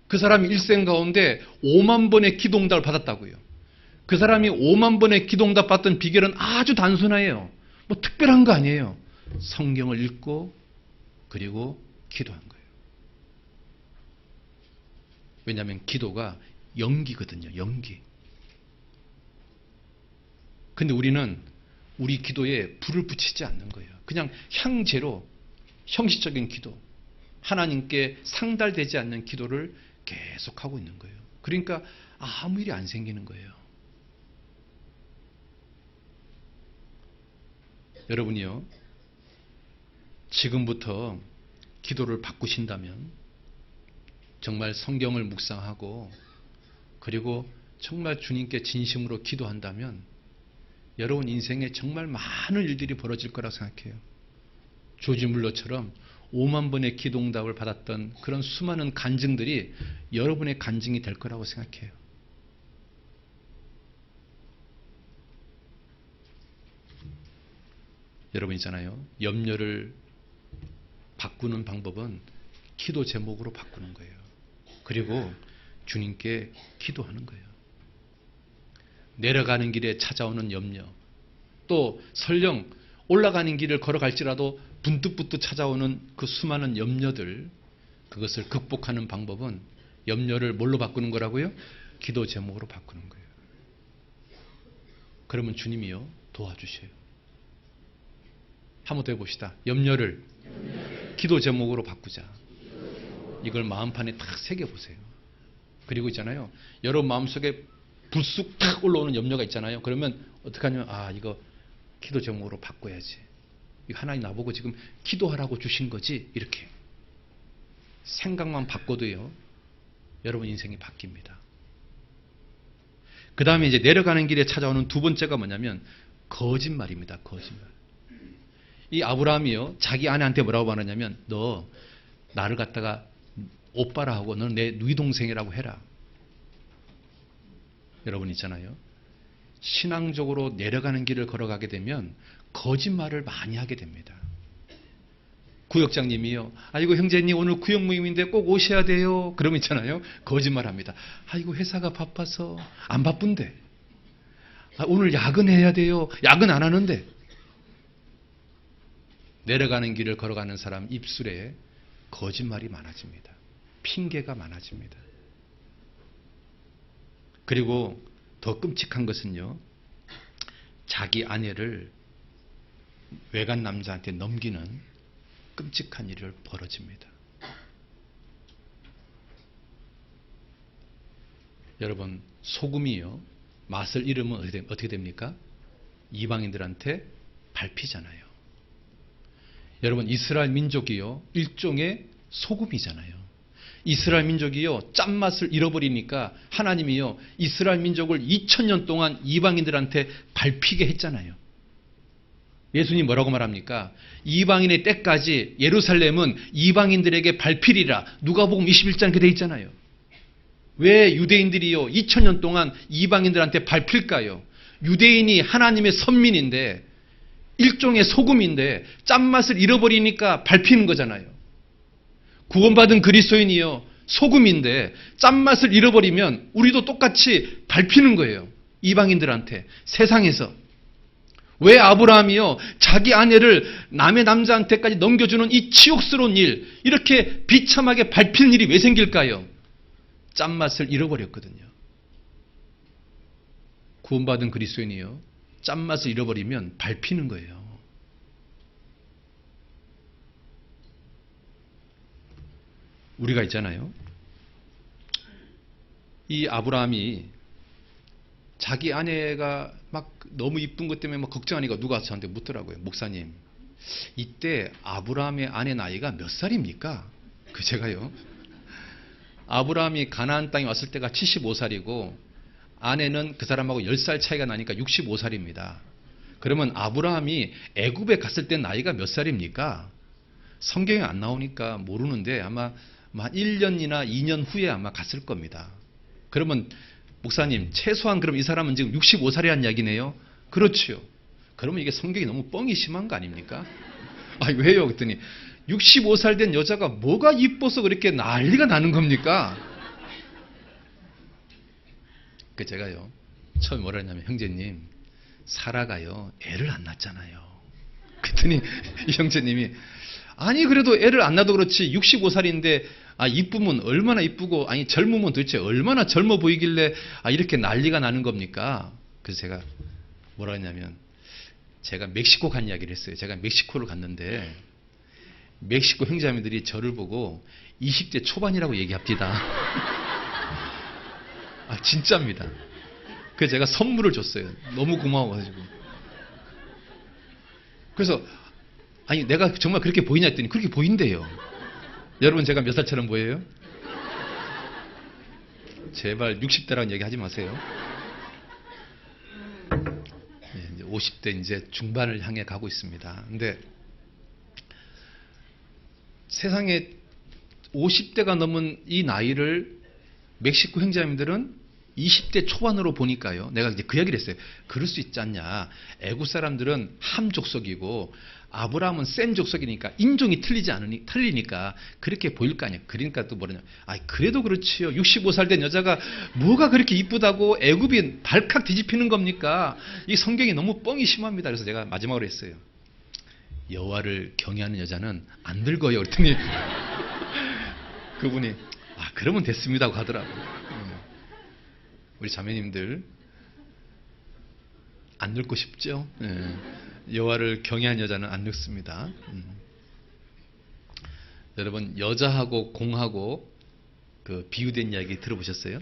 [SPEAKER 1] 그 사람이 일생 가운데 5만 번의 기도응답을 받았다고요. 그 사람이 5만 번의 기도응답 받던 비결은 아주 단순해요. 뭐 특별한 거 아니에요. 성경을 읽고 그리고 기도한 거예요. 왜냐하면 기도가 연기거든요. 연기. 근데 우리는 우리 기도에 불을 붙이지 않는 거예요. 그냥 향제로 형식적인 기도, 하나님께 상달되지 않는 기도를 계속하고 있는 거예요. 그러니까 아무 일이 안 생기는 거예요. 여러분이요, 지금부터 기도를 바꾸신다면 정말 성경을 묵상하고 그리고 정말 주님께 진심으로 기도한다면 여러분 인생에 정말 많은 일들이 벌어질 거라고 생각해요. 조지 물러처럼 5만 번의 기도응답을 받았던 그런 수많은 간증들이 여러분의 간증이 될 거라고 생각해요. 여러분 있잖아요. 염려를 바꾸는 방법은 기도 제목으로 바꾸는 거예요. 그리고 주님께 기도하는 거예요. 내려가는 길에 찾아오는 염려, 또 설령 올라가는 길을 걸어갈지라도 분뜩분뜩 찾아오는 그 수많은 염려들, 그것을 극복하는 방법은 염려를 뭘로 바꾸는 거라고요? 기도 제목으로 바꾸는 거예요. 그러면 주님이요 도와주셔요. 한번 더 해봅시다. 염려를 기도 제목으로 바꾸자. 이걸 마음판에 딱 새겨보세요. 그리고 있잖아요. 여러분 마음속에 불쑥 탁 올라오는 염려가 있잖아요. 그러면 어떻게 하냐면 이거 기도 제목으로 바꿔야지. 이거 하나님 나보고 지금 기도하라고 주신 거지. 이렇게 생각만 바꿔도요. 여러분 인생이 바뀝니다. 그 다음에 이제 내려가는 길에 찾아오는 두 번째가 뭐냐면 거짓말입니다. 거짓말. 이 아브라함이요. 자기 아내한테 뭐라고 말하냐면 너 나를 갖다가 오빠라 하고 너는 내 누이 동생이라고 해라. 여러분 있잖아요. 신앙적으로 내려가는 길을 걸어가게 되면 거짓말을 많이 하게 됩니다. 구역장님이요. 아이고 형제님 오늘 구역 모임인데 꼭 오셔야 돼요. 그러면 있잖아요. 거짓말합니다. 아이고 회사가 바빠서 안 바쁜데. 오늘 야근해야 돼요. 야근 안 하는데. 내려가는 길을 걸어가는 사람 입술에 거짓말이 많아집니다. 핑계가 많아집니다. 그리고 더 끔찍한 것은요. 자기 아내를 외간 남자한테 넘기는 끔찍한 일이 벌어집니다. 여러분 소금이요. 맛을 잃으면 어떻게 됩니까? 이방인들한테 밟히잖아요. 여러분 이스라엘 민족이요. 일종의 소금이잖아요. 이스라엘 민족이요. 짠맛을 잃어버리니까 하나님이요. 이스라엘 민족을 2000년 동안 이방인들한테 밟히게 했잖아요. 예수님 뭐라고 말합니까? 이방인의 때까지 예루살렘은 이방인들에게 밟히리라. 누가복음 21장 그렇게 돼 있잖아요. 왜 유대인들이요 2000년 동안 이방인들한테 밟힐까요? 유대인이 하나님의 선민인데 일종의 소금인데 짠맛을 잃어버리니까 밟히는 거잖아요. 구원받은 그리스도인이요 소금인데 짠맛을 잃어버리면 우리도 똑같이 밟히는 거예요. 이방인들한테 세상에서. 왜 아브라함이요 자기 아내를 남의 남자한테까지 넘겨주는 이 치욕스러운 일, 이렇게 비참하게 밟히는 일이 왜 생길까요? 짠맛을 잃어버렸거든요. 구원받은 그리스도인이요 짠맛을 잃어버리면 밟히는 거예요. 우리가 있잖아요. 이 아브라함이 자기 아내가 막 너무 이쁜 것 때문에 막 걱정하니까 누가 저한테 묻더라고요. 목사님, 이때 아브라함의 아내 나이가 몇 살입니까? 제가요. 아브라함이 가나안 땅에 왔을 때가 75살이고 아내는 그 사람하고 10살 차이가 나니까 65살입니다. 그러면 아브라함이 애굽에 갔을 때 나이가 몇 살입니까? 성경에 안 나오니까 모르는데 아마 한 1년이나 2년 후에 아마 갔을 겁니다. 그러면 목사님 최소한 그럼 이 사람은 지금 65살이라는 이야기네요? 그렇죠. 그러면 이게 성경이 너무 뻥이 심한 거 아닙니까? 왜요? 그랬더니 65살 된 여자가 뭐가 이뻐서 그렇게 난리가 나는 겁니까? 제가요 처음에 뭐라 했냐면 형제님 사라가요 애를 안 낳았잖아요. 그랬더니 이 형제님이 아니 그래도 애를 안 낳아도 그렇지 65살인데 이쁘면 얼마나 이쁘고 젊으면 도대체 얼마나 젊어 보이길래 이렇게 난리가 나는 겁니까? 그래서 제가 뭐라 했냐면 제가 멕시코 간 이야기를 했어요. 제가 멕시코를 갔는데 멕시코 형제자매들이 저를 보고 20대 초반이라고 얘기합니다. 진짜입니다. 그래서 제가 선물을 줬어요. 너무 고마워가지고. 그래서 내가 정말 그렇게 보이냐 했더니 그렇게 보인대요. 여러분 제가 몇 살처럼 보여요? 제발 60대라는 얘기 하지 마세요. 이제 50대 이제 중반을 향해 가고 있습니다. 근데 세상에 50대가 넘은 이 나이를 멕시코 형제자매들은 20대 초반으로 보니까요. 내가 이제 그 얘기를 했어요. 그럴 수 있지 않냐. 애국 사람들은 함 족속이고 아브라함은 셈 족속이니까 인종이 틀리니까 그렇게 보일 거 아니에요. 그러니까 또 뭐냐. 그래도 그렇지요. 65살 된 여자가 뭐가 그렇게 이쁘다고 애굽이 발칵 뒤집히는 겁니까? 이 성경이 너무 뻥이 심합니다. 그래서 제가 마지막으로 했어요. 여호와를 경외하는 여자는 안 늙어요. 그랬더니 그분이 그러면 됐습니다 하고 하더라고요. 우리 자매님들 안 늙고 싶죠? 여호와를 경외한 여자는 안 늙습니다. 여러분 여자하고 공하고 그 비유된 이야기 들어보셨어요?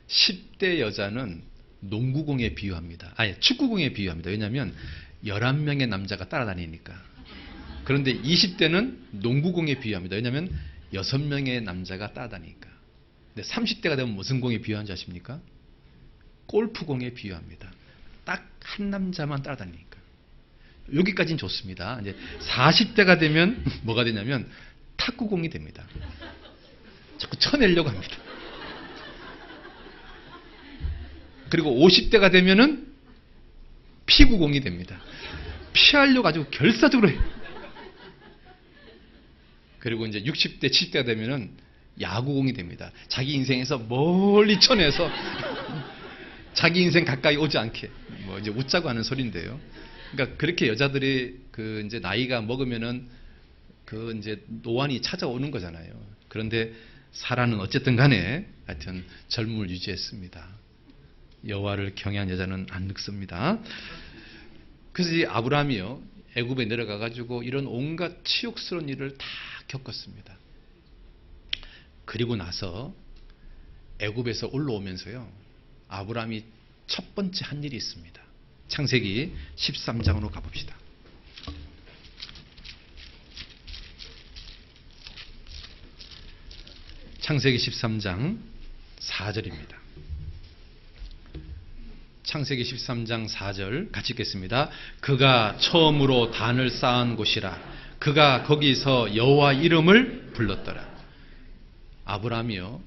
[SPEAKER 1] 10대 여자는 농구공에 비유합니다. 아니 축구공에 비유합니다. 왜냐하면 11명의 남자가 따라다니니까. 그런데 20대는 농구공에 비유합니다. 왜냐하면 6명의 남자가 따라다니니까. 근데 30대가 되면 무슨 공에 비유하는지 아십니까? 골프공에 비유합니다. 딱 한 남자만 따라다니니까. 여기까지는 좋습니다. 이제 40대가 되면 뭐가 되냐면 탁구공이 됩니다. 자꾸 쳐내려고 합니다. 그리고 50대가 되면은 피구공이 됩니다. 피하려고 아주 결사적으로 해요. 그리고 이제 60대, 70대가 되면은 야구공이 됩니다. 자기 인생에서 멀리 쳐내서 자기 인생 가까이 오지 않게 뭐 이제 웃자고 하는 소리인데요. 그러니까 그렇게 여자들이 그 이제 나이가 먹으면은 그 이제 노안이 찾아오는 거잖아요. 그런데 사라는 어쨌든 간에 하여튼 젊음을 유지했습니다. 여호와를 경외한 여자는 안 늙습니다. 그래서 이 아브라함이요 애굽에 내려가 가지고 이런 온갖 치욕스러운 일을 다 겪었습니다. 그리고 나서 애굽에서 올라오면서요 아브라함이 첫 번째 한 일이 있습니다. 창세기 13장으로 가봅시다. 창세기 13장 4절입니다. 창세기 13장 4절 같이 읽겠습니다. 그가 처음으로 단을 쌓은 곳이라 그가 거기서 여호와 이름을 불렀더라. 아브라함이요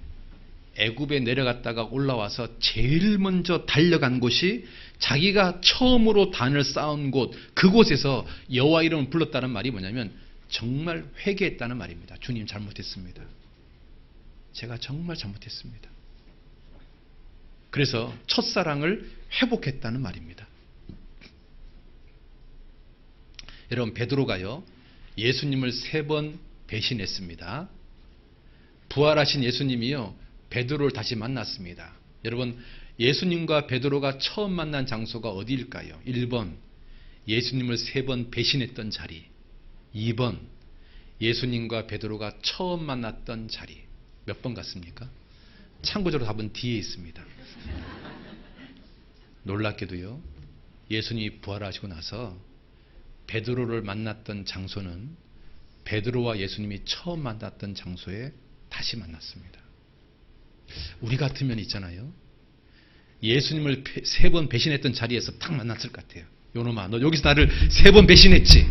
[SPEAKER 1] 애굽에 내려갔다가 올라와서 제일 먼저 달려간 곳이 자기가 처음으로 단을 쌓은 곳 그곳에서 여호와 이름을 불렀다는 말이 뭐냐면 정말 회개했다는 말입니다. 주님 잘못했습니다. 제가 정말 잘못했습니다. 그래서 첫사랑을 회복했다는 말입니다. 여러분 베드로가요 예수님을 3번 배신했습니다. 부활하신 예수님이요 베드로를 다시 만났습니다. 여러분 예수님과 베드로가 처음 만난 장소가 어디일까요? 1번 예수님을 3번 배신했던 자리, 2번 예수님과 베드로가 처음 만났던 자리. 몇 번 같습니까? 참고적으로 답은 뒤에 있습니다. 놀랍게도요 예수님이 부활하시고 나서 베드로를 만났던 장소는 베드로와 예수님이 처음 만났던 장소에 다시 만났습니다. 우리 같으면 있잖아요 예수님을 3번 배신했던 자리에서 딱 만났을 것 같아요. 요놈아 너 여기서 나를 3번 배신했지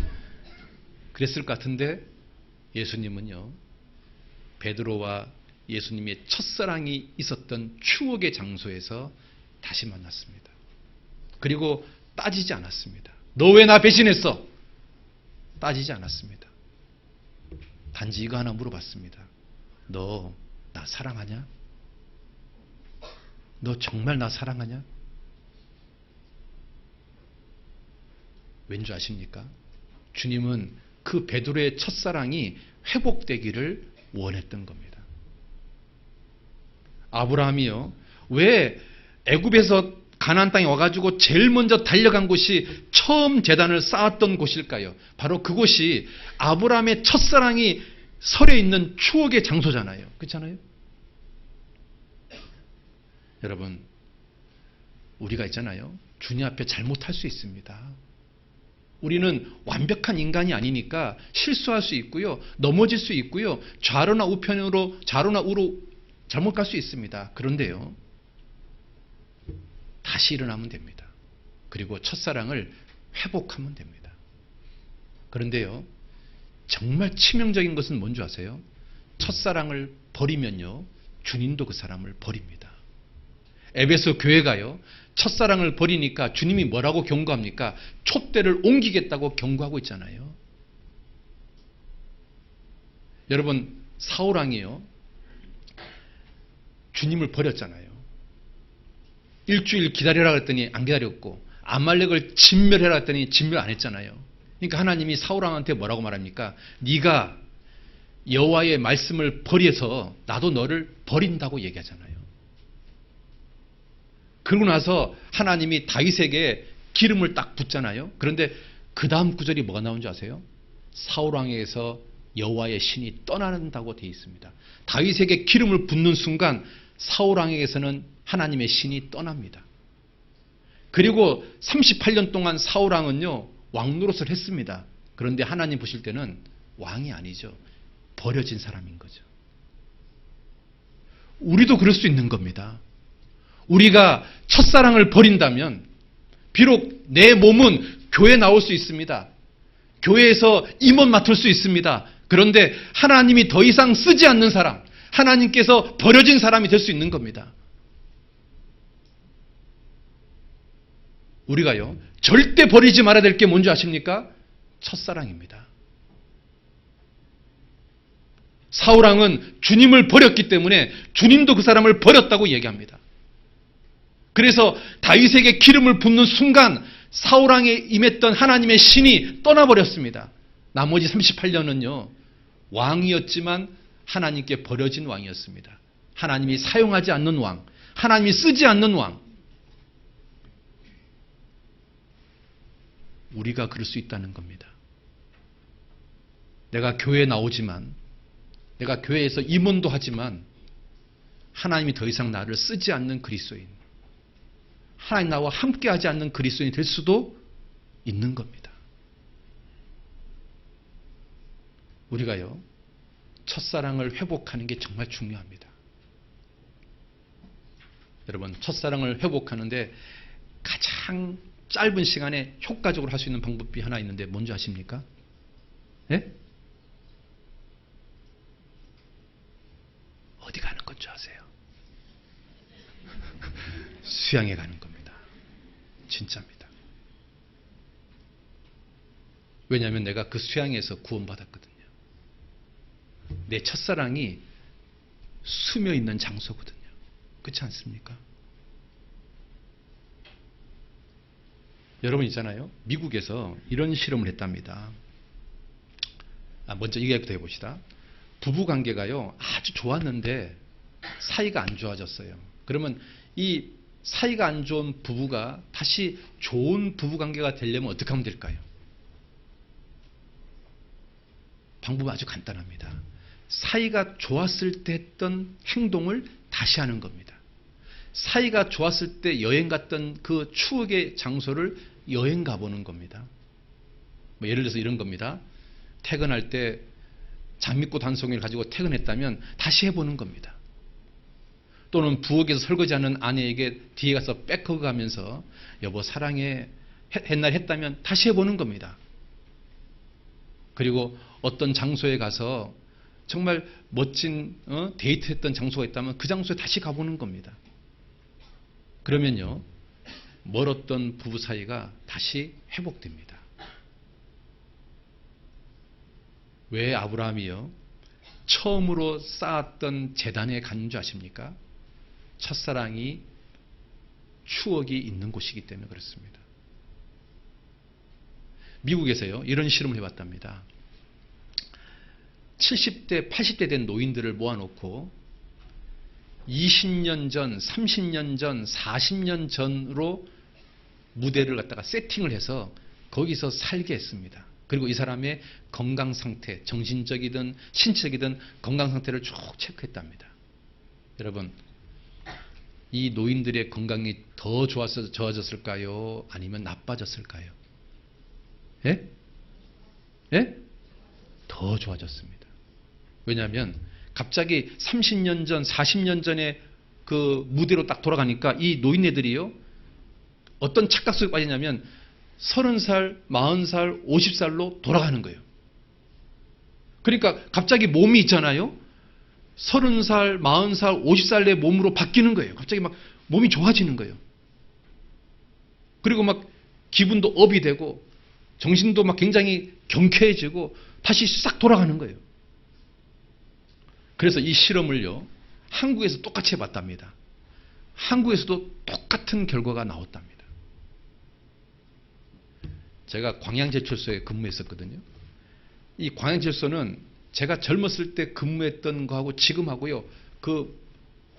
[SPEAKER 1] 그랬을 것 같은데 예수님은요 베드로와 예수님의 첫사랑이 있었던 추억의 장소에서 다시 만났습니다. 그리고 따지지 않았습니다. 너 왜 나 배신했어? 따지지 않았습니다. 단지 이거 하나 물어봤습니다. 너 나 사랑하냐? 너 정말 나 사랑하냐? 왠지 아십니까? 주님은 그 베드로의 첫사랑이 회복되기를 원했던 겁니다. 아브라함이요 왜 애굽에서 가나안 땅에 와가지고 제일 먼저 달려간 곳이 처음 제단을 쌓았던 곳일까요? 바로 그곳이 아브라함의 첫사랑이 설에 있는 추억의 장소잖아요. 그렇잖아요? 여러분 우리가 있잖아요 주님 앞에 잘못할 수 있습니다. 우리는 완벽한 인간이 아니니까 실수할 수 있고요 넘어질 수 있고요 좌로나 우편으로 좌로나 우로 잘못 갈 수 있습니다. 그런데요 다시 일어나면 됩니다. 그리고 첫사랑을 회복하면 됩니다. 그런데요 정말 치명적인 것은 뭔지 아세요? 첫사랑을 버리면요 주님도 그 사람을 버립니다. 에베소 교회가요 첫사랑을 버리니까 주님이 뭐라고 경고합니까? 촛대를 옮기겠다고 경고하고 있잖아요. 여러분 사울왕이요 주님을 버렸잖아요. 일주일 기다려라 그랬더니 안 기다렸고 아말렉을 진멸해라 했더니 진멸 안 했잖아요. 그러니까 하나님이 사울왕한테 뭐라고 말합니까? 네가 여호와의 말씀을 버려서 나도 너를 버린다고 얘기하잖아요. 그러고 나서 하나님이 다윗에게 기름을 딱 붓잖아요. 그런데 그 다음 구절이 뭐가 나온지 아세요? 사울왕에게서 여호와의 신이 떠난다고 되어 있습니다. 다윗에게 기름을 붓는 순간 사울 왕에게서는 하나님의 신이 떠납니다. 그리고 38년 동안 사울 왕은요 왕 노릇을 했습니다. 그런데 하나님 보실 때는 왕이 아니죠. 버려진 사람인 거죠. 우리도 그럴 수 있는 겁니다. 우리가 첫사랑을 버린다면 비록 내 몸은 교회에 나올 수 있습니다. 교회에서 임원 맡을 수 있습니다. 그런데 하나님이 더 이상 쓰지 않는 사람, 하나님께서 버려진 사람이 될 수 있는 겁니다. 우리가요 절대 버리지 말아야 될 게 뭔지 아십니까? 첫사랑입니다. 사울왕은 주님을 버렸기 때문에 주님도 그 사람을 버렸다고 얘기합니다. 그래서 다윗에게 기름을 붓는 순간 사울왕에 임했던 하나님의 신이 떠나버렸습니다. 나머지 38년은요 왕이었지만 하나님께 버려진 왕이었습니다. 하나님이 사용하지 않는 왕, 하나님이 쓰지 않는 왕. 우리가 그럴 수 있다는 겁니다. 내가 교회에 나오지만, 내가 교회에서 임원도 하지만 하나님이 더 이상 나를 쓰지 않는 그리스도인, 하나님 나와 함께하지 않는 그리스도인이 될 수도 있는 겁니다. 우리가요 첫사랑을 회복하는 게 정말 중요합니다. 여러분 첫사랑을 회복하는데 가장 짧은 시간에 효과적으로 할 수 있는 방법이 하나 있는데 뭔지 아십니까? 예? 어디 가는 건 줄 아세요? 수양에 가는 겁니다. 진짜입니다. 왜냐하면 내가 그 수양에서 구원받았거든요. 내 첫사랑이 숨어 있는 장소거든요. 그렇지 않습니까? 여러분 있잖아요. 미국에서 이런 실험을 했답니다. 먼저 이야기부터 해봅시다. 부부관계가요 아주 좋았는데 사이가 안 좋아졌어요. 그러면 이 사이가 안 좋은 부부가 다시 좋은 부부관계가 되려면 어떻게 하면 될까요? 방법은 아주 간단합니다. 사이가 좋았을 때 했던 행동을 다시 하는 겁니다. 사이가 좋았을 때 여행 갔던 그 추억의 장소를 여행 가보는 겁니다. 예를 들어서 이런 겁니다. 퇴근할 때 장미꽃 한 송이를 가지고 퇴근했다면 다시 해보는 겁니다. 또는 부엌에서 설거지하는 아내에게 뒤에 가서 백허그 가면서 여보 사랑해 옛날 했다면 다시 해보는 겁니다. 그리고 어떤 장소에 가서 정말 멋진 데이트했던 장소가 있다면 그 장소에 다시 가보는 겁니다. 그러면요 멀었던 부부 사이가 다시 회복됩니다. 왜 아브라함이요 처음으로 쌓았던 제단에 갔는 줄 아십니까? 첫사랑이 추억이 있는 곳이기 때문에 그렇습니다. 미국에서요 이런 실험을 해봤답니다. 70대 80대 된 노인들을 모아놓고 20년 전, 30년 전, 40년 전으로 무대를 갖다가 세팅을 해서 거기서 살게 했습니다. 그리고 이 사람의 건강 상태, 정신적이든 신체적이든 건강 상태를 쭉 체크했답니다. 여러분, 이 노인들의 건강이 더 좋아졌을까요? 아니면 나빠졌을까요? 예? 예? 더 좋아졌습니다. 왜냐하면 갑자기 30년 전, 40년 전에 그 무대로 딱 돌아가니까 이 노인네들이요 어떤 착각 속에 빠지냐면 30살, 40살, 50살로 돌아가는 거예요. 그러니까 갑자기 몸이 있잖아요. 30살, 40살, 50살의 몸으로 바뀌는 거예요. 갑자기 막 몸이 좋아지는 거예요. 그리고 막 기분도 업이 되고 정신도 막 굉장히 경쾌해지고 다시 싹 돌아가는 거예요. 그래서 이 실험을요 한국에서 똑같이 해봤답니다. 한국에서도 똑같은 결과가 나왔답니다. 제가 광양제철소에 근무했었거든요. 이 광양제철소는 제가 젊었을 때 근무했던 거하고 지금하고요 그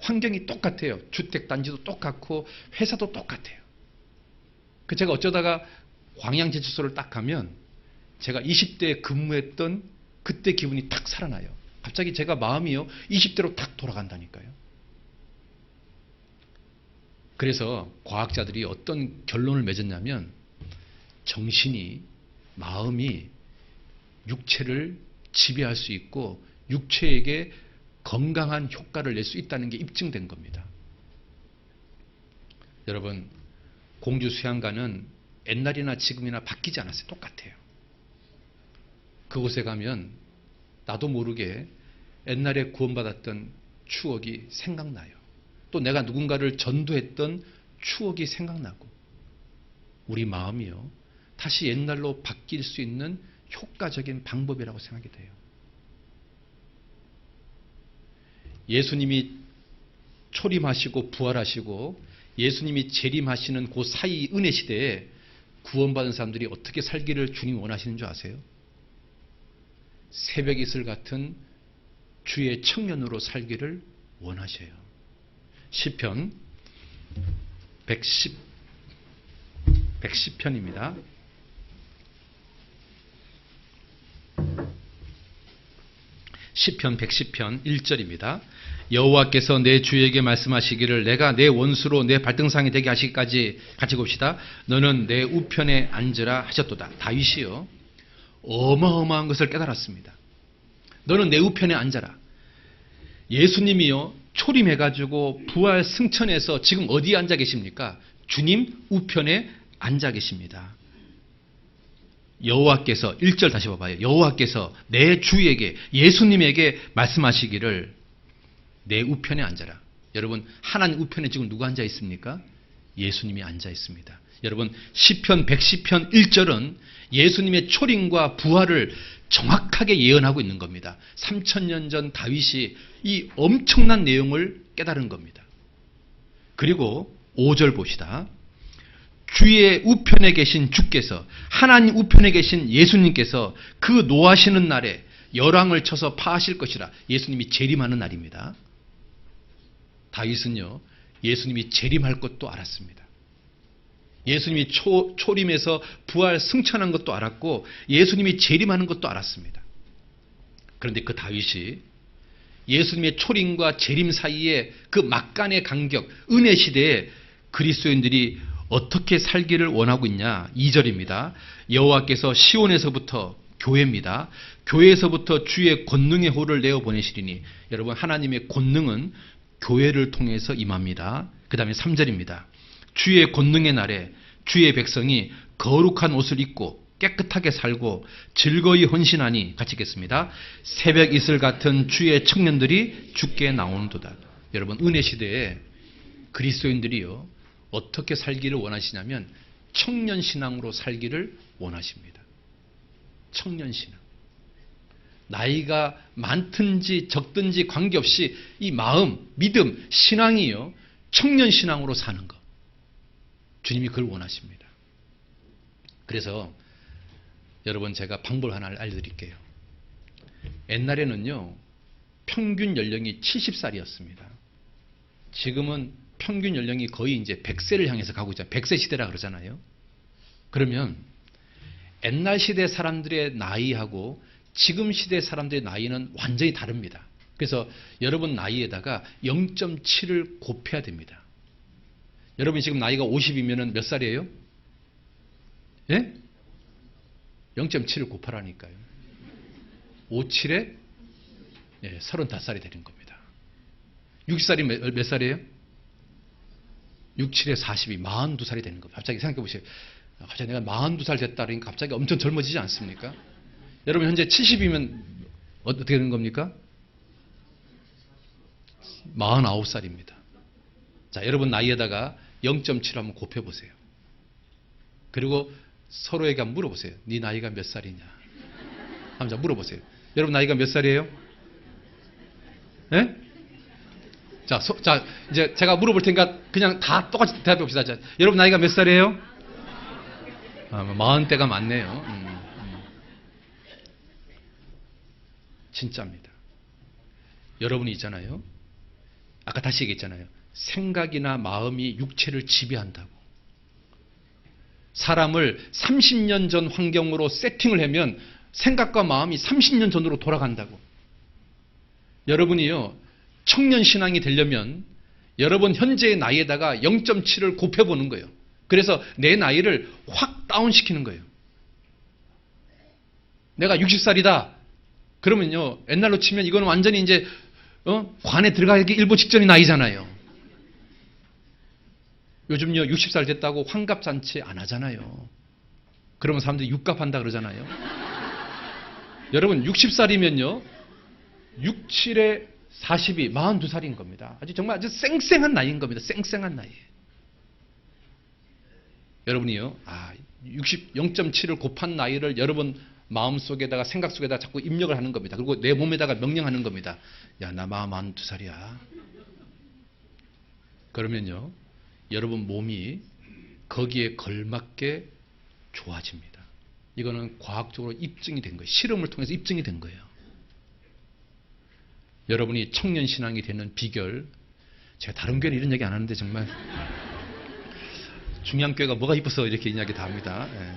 [SPEAKER 1] 환경이 똑같아요. 주택단지도 똑같고 회사도 똑같아요. 그 제가 어쩌다가 광양제철소를 딱 가면 제가 20대에 근무했던 그때 기분이 탁 살아나요. 갑자기 제가 마음이요 20대로 탁 돌아간다니까요. 그래서 과학자들이 어떤 결론을 맺었냐면 정신이, 마음이 육체를 지배할 수 있고 육체에게 건강한 효과를 낼 수 있다는 게 입증된 겁니다. 여러분, 공주 수양관은 옛날이나 지금이나 바뀌지 않았어요. 똑같아요. 그곳에 가면 나도 모르게 옛날에 구원받았던 추억이 생각나요. 또 내가 누군가를 전도했던 추억이 생각나고 우리 마음이요 다시 옛날로 바뀔 수 있는 효과적인 방법이라고 생각이 돼요. 예수님이 초림하시고 부활하시고 예수님이 재림하시는 그 사이 은혜 시대에 구원받은 사람들이 어떻게 살기를 주님이 원하시는 줄 아세요? 새벽 이슬 같은 주의 청년으로 살기를 원하셔요. 시편 110편입니다. 시편 110편 1절입니다. 여호와께서 내 주에게 말씀하시기를 내가 내 원수로 내 발등상이 되게 하시기까지 같이 봅시다. 너는 내 우편에 앉으라 하셨도다. 다윗이요 어마어마한 것을 깨달았습니다. 너는 내 우편에 앉아라. 예수님이요 초림해가지고 부활 승천해서 지금 어디에 앉아 계십니까? 주님 우편에 앉아 계십니다. 여호와께서 1절 다시 봐봐요. 여호와께서 내 주에게 예수님에게 말씀하시기를 내 우편에 앉아라. 여러분 하나님 우편에 지금 누가 앉아 있습니까? 예수님이 앉아 있습니다. 여러분 시편 110편 1절은 예수님의 초림과 부활을 정확하게 예언하고 있는 겁니다. 3000년 전 다윗이 이 엄청난 내용을 깨달은 겁니다. 그리고 5절 봅시다. 주의 우편에 계신 주께서 하나님 우편에 계신 예수님께서 그 노하시는 날에 열왕을 쳐서 파하실 것이라. 예수님이 재림하는 날입니다. 다윗은요 예수님이 재림할 것도 알았습니다. 예수님이 초림해서 부활 승천한 것도 알았고 예수님이 재림하는 것도 알았습니다. 그런데 그 다윗이 예수님의 초림과 재림 사이에 그 막간의 간격, 은혜 시대에 그리스도인들이 어떻게 살기를 원하고 있냐. 2절입니다. 여호와께서 시온에서부터 교회입니다. 교회에서부터 주의 권능의 호를 내어 보내시리니. 여러분 하나님의 권능은 교회를 통해서 임합니다. 그 다음에 3절입니다. 주의 권능의 날에 주의 백성이 거룩한 옷을 입고 깨끗하게 살고 즐거이 헌신하니. 같이 읽겠습니다. 새벽 이슬 같은 주의 청년들이 주께 나오는도다. 여러분 은혜 시대에 그리스도인들이요 어떻게 살기를 원하시냐면 청년신앙으로 살기를 원하십니다. 청년신앙. 나이가 많든지 적든지 관계없이 이 마음, 믿음, 신앙이요 청년신앙으로 사는 것. 주님이 그걸 원하십니다. 그래서 여러분 제가 방법을 하나 알려드릴게요. 옛날에는요 평균 연령이 70살이었습니다. 지금은 평균 연령이 거의 이제 100세를 향해서 가고 있잖아요. 100세 시대라 그러잖아요. 그러면 옛날 시대 사람들의 나이하고 지금 시대 사람들의 나이는 완전히 다릅니다. 그래서 여러분 나이에다가 0.7을 곱해야 됩니다. 여러분이 지금 나이가 50이면 몇 살이에요? 예? 0.7을 곱하라니까요. 57에 35살이 되는 겁니다. 60살이 몇 살이에요? 6, 7에 40이 42살이 되는 겁니다. 갑자기 생각해 보세요. 갑자기 내가 42살 됐다 그러니까 갑자기 엄청 젊어지지 않습니까? 여러분 현재 70이면 어떻게 되는 겁니까? 49살입니다. 자, 여러분 나이에다가 0.7 한번 곱해보세요. 그리고 서로에게 한번 물어보세요. 네 나이가 몇 살이냐? 한번 물어보세요. 여러분 나이가 몇 살이에요? 예? 자, 이제 제가 물어볼 테니까 그냥 다 똑같이 대답해 봅시다. 자, 여러분 나이가 몇 살이에요? 40대가 많네요. 진짜입니다. 여러분이 있잖아요. 아까 다시 얘기했잖아요. 생각이나 마음이 육체를 지배한다고. 사람을 30년 전 환경으로 세팅을 하면 생각과 마음이 30년 전으로 돌아간다고. 여러분이요, 청년 신앙이 되려면 여러분 현재의 나이에다가 0.7을 곱해보는 거예요. 그래서 내 나이를 확 다운시키는 거예요. 내가 60살이다. 그러면요, 옛날로 치면 이건 완전히 이제 관에 들어가기 일보 직전의 나이잖아요. 요즘요, 60살 됐다고 환갑잔치 안 하잖아요. 그러면 사람들이 육갑한다 그러잖아요. 여러분 60살이면요 6, 7에 40이 42살인 겁니다. 정말 아주 쌩쌩한 나이인 겁니다. 쌩쌩한 나이. 여러분이요 0.7을 곱한 나이를 여러분 마음속에다가 생각 속에다가 자꾸 입력을 하는 겁니다. 그리고 내 몸에다가 명령하는 겁니다. 야, 나 42살이야. 그러면요 여러분 몸이 거기에 걸맞게 좋아집니다. 이거는 과학적으로 입증이 된 거예요. 실험을 통해서 입증이 된 거예요. 여러분이 청년신앙이 되는 비결, 제가 다른 교회는 이런 얘기 안 하는데 정말 중요한 교회가 뭐가 이뻐서 이렇게 이야기 다 합니다. 예.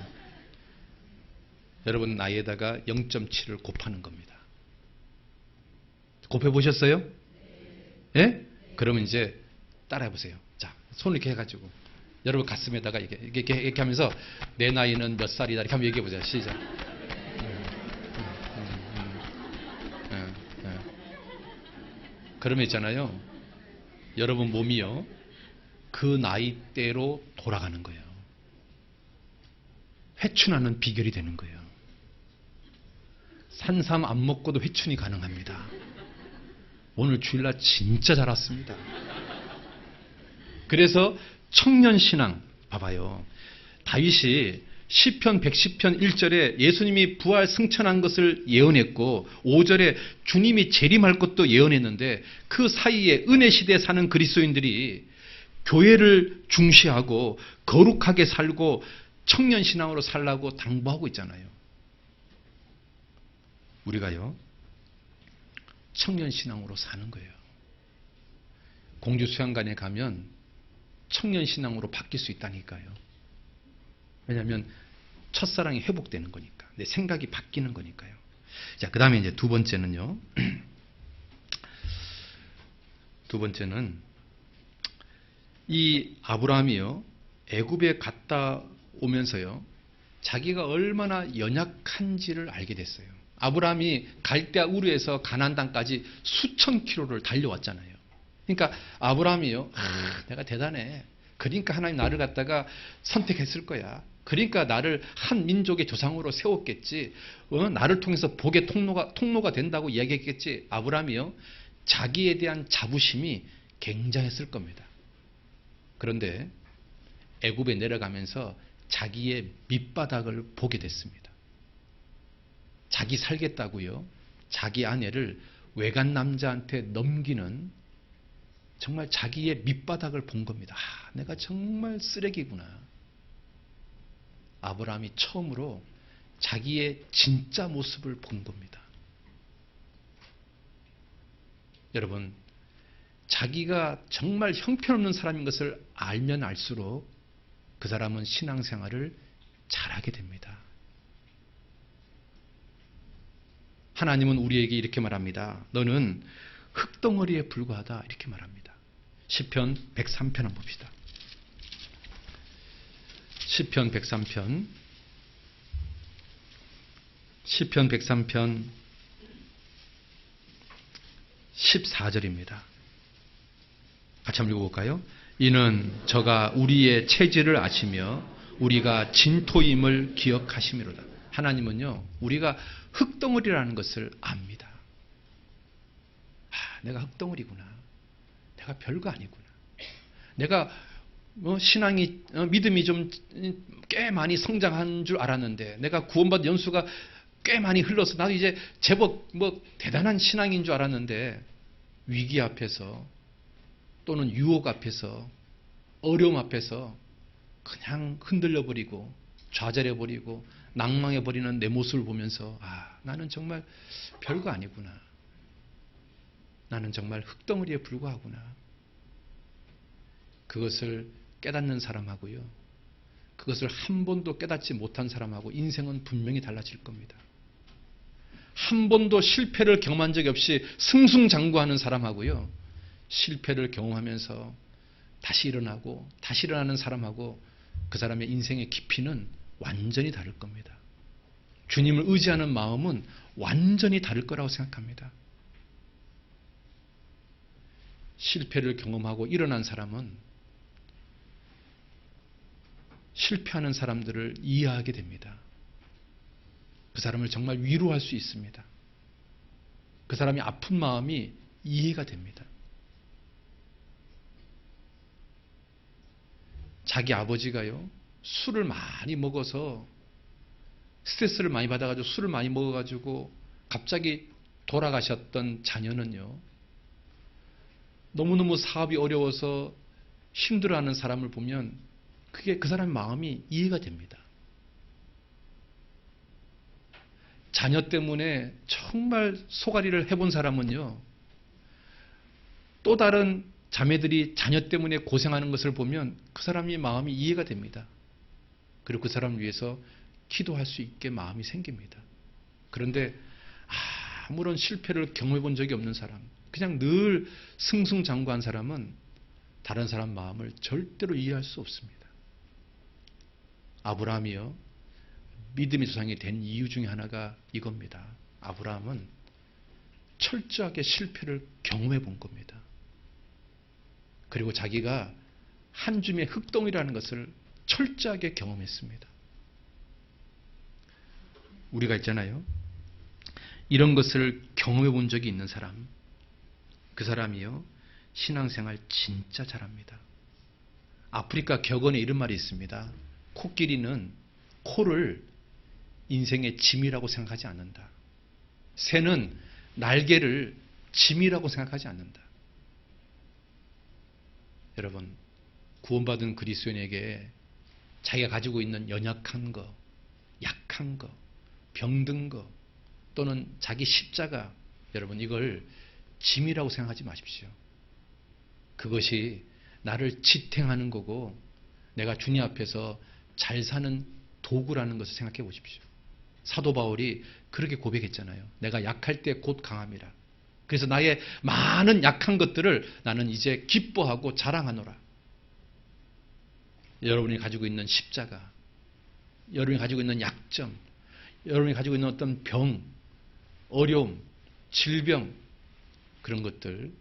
[SPEAKER 1] 여러분 나이에다가 0.7을 곱하는 겁니다. 곱해보셨어요? 예? 그러면 이제 따라해 보세요. 자, 손을 이렇게 해가지고 여러분 가슴에다가 이렇게 하면서 내 나이는 몇 살이다 이렇게 한번 얘기해 보자. 시작. 그러면 있잖아요. 여러분 몸이요 그 나이대로 돌아가는 거예요. 회춘하는 비결이 되는 거예요. 산삼 안 먹고도 회춘이 가능합니다. 오늘 주일날 진짜 잘 왔습니다. 그래서 청년신앙 봐봐요. 다윗이 시편 110편 1절에 예수님이 부활 승천한 것을 예언했고 5절에 주님이 재림할 것도 예언했는데 그 사이에 은혜 시대에 사는 그리스도인들이 교회를 중시하고 거룩하게 살고 청년신앙으로 살라고 당부하고 있잖아요. 우리가요 청년신앙으로 사는 거예요. 공주수양관에 가면 청년신앙으로 바뀔 수 있다니까요. 왜냐하면 첫사랑이 회복되는 거니까. 내 생각이 바뀌는 거니까요. 자, 그 다음에 이제 두 번째는요. 두 번째는 이 아브라함이요. 애굽에 갔다 오면서요. 자기가 얼마나 연약한지를 알게 됐어요. 아브라함이 갈대아 우르에서 가나안 땅까지 수천 킬로를 달려왔잖아요. 그러니까 아브라함이요. 내가 대단해. 그러니까 하나님 나를 갖다가 선택했을 거야. 그러니까 나를 한 민족의 조상으로 세웠겠지. 나를 통해서 복의 통로가 된다고 이야기했겠지. 아브라함이요. 자기에 대한 자부심이 굉장했을 겁니다. 그런데 애굽에 내려가면서 자기의 밑바닥을 보게 됐습니다. 자기 살겠다고요. 자기 아내를 외간 남자한테 넘기는 정말 자기의 밑바닥을 본 겁니다. 내가 정말 쓰레기구나. 아브라함이 처음으로 자기의 진짜 모습을 본 겁니다. 여러분, 자기가 정말 형편없는 사람인 것을 알면 알수록 그 사람은 신앙생활을 잘하게 됩니다. 하나님은 우리에게 이렇게 말합니다. 너는 흙덩어리에 불과하다 이렇게 말합니다. 시편 103편 한번 봅시다. 시편 103편 14절입니다. 같이 한번 읽어볼까요? 이는 저가 우리의 체질을 아시며 우리가 진토임을 기억하심이로다. 하나님은요 우리가 흙덩어리라는 것을 압니다. 내가 흙덩어리구나. 내가 별거 아니구나. 내가 신앙이 믿음이 좀 꽤 많이 성장한 줄 알았는데 내가 구원받은 연수가 꽤 많이 흘러서 나도 이제 제법 대단한 신앙인 줄 알았는데 위기 앞에서 또는 유혹 앞에서 어려움 앞에서 그냥 흔들려 버리고 좌절해 버리고 낭망해 버리는 내 모습을 보면서 나는 정말 별거 아니구나. 나는 정말 흙덩어리에 불과하구나. 그것을 깨닫는 사람하고요. 그것을 한 번도 깨닫지 못한 사람하고 인생은 분명히 달라질 겁니다. 한 번도 실패를 경험한 적이 없이 승승장구하는 사람하고요, 실패를 경험하면서 다시 일어나고 다시 일어나는 사람하고 그 사람의 인생의 깊이는 완전히 다를 겁니다. 주님을 의지하는 마음은 완전히 다를 거라고 생각합니다. 실패를 경험하고 일어난 사람은 실패하는 사람들을 이해하게 됩니다. 그 사람을 정말 위로할 수 있습니다. 그 사람이 아픈 마음이 이해가 됩니다. 자기 아버지가요, 술을 많이 먹어서 스트레스를 많이 받아가지고 술을 많이 먹어가지고 갑자기 돌아가셨던 자녀는요, 너무너무 사업이 어려워서 힘들어하는 사람을 보면 그게 그 사람의 마음이 이해가 됩니다. 자녀 때문에 정말 소가리를 해본 사람은요, 또 다른 자매들이 자녀 때문에 고생하는 것을 보면 그 사람의 마음이 이해가 됩니다. 그리고 그 사람을 위해서 기도할 수 있게 마음이 생깁니다. 그런데 아무런 실패를 경험해 본 적이 없는 사람, 그냥 늘 승승장구한 사람은 다른 사람 마음을 절대로 이해할 수 없습니다. 아브라함이요, 믿음의 조상이 된 이유 중에 하나가 이겁니다. 아브라함은 철저하게 실패를 경험해 본 겁니다. 그리고 자기가 한 줌의 흙덩이라는 것을 철저하게 경험했습니다. 우리가 있잖아요, 이런 것을 경험해 본 적이 있는 사람, 그 사람이요, 신앙생활 진짜 잘합니다. 아프리카 격언에 이런 말이 있습니다. 코끼리는 코를 인생의 짐이라고 생각하지 않는다. 새는 날개를 짐이라고 생각하지 않는다. 여러분, 구원받은 그리스도인에게 자기가 가지고 있는 연약한 거, 약한 거, 병든 거, 또는 자기 십자가, 여러분 이걸 짐이라고 생각하지 마십시오. 그것이 나를 지탱하는 거고 내가 주님 앞에서 잘 사는 도구라는 것을 생각해 보십시오. 사도 바울이 그렇게 고백했잖아요. 내가 약할 때 곧 강함이라. 그래서 나의 많은 약한 것들을 나는 이제 기뻐하고 자랑하노라. 여러분이 가지고 있는 십자가, 여러분이 가지고 있는 약점, 여러분이 가지고 있는 어떤 병, 어려움, 질병, 그런 것들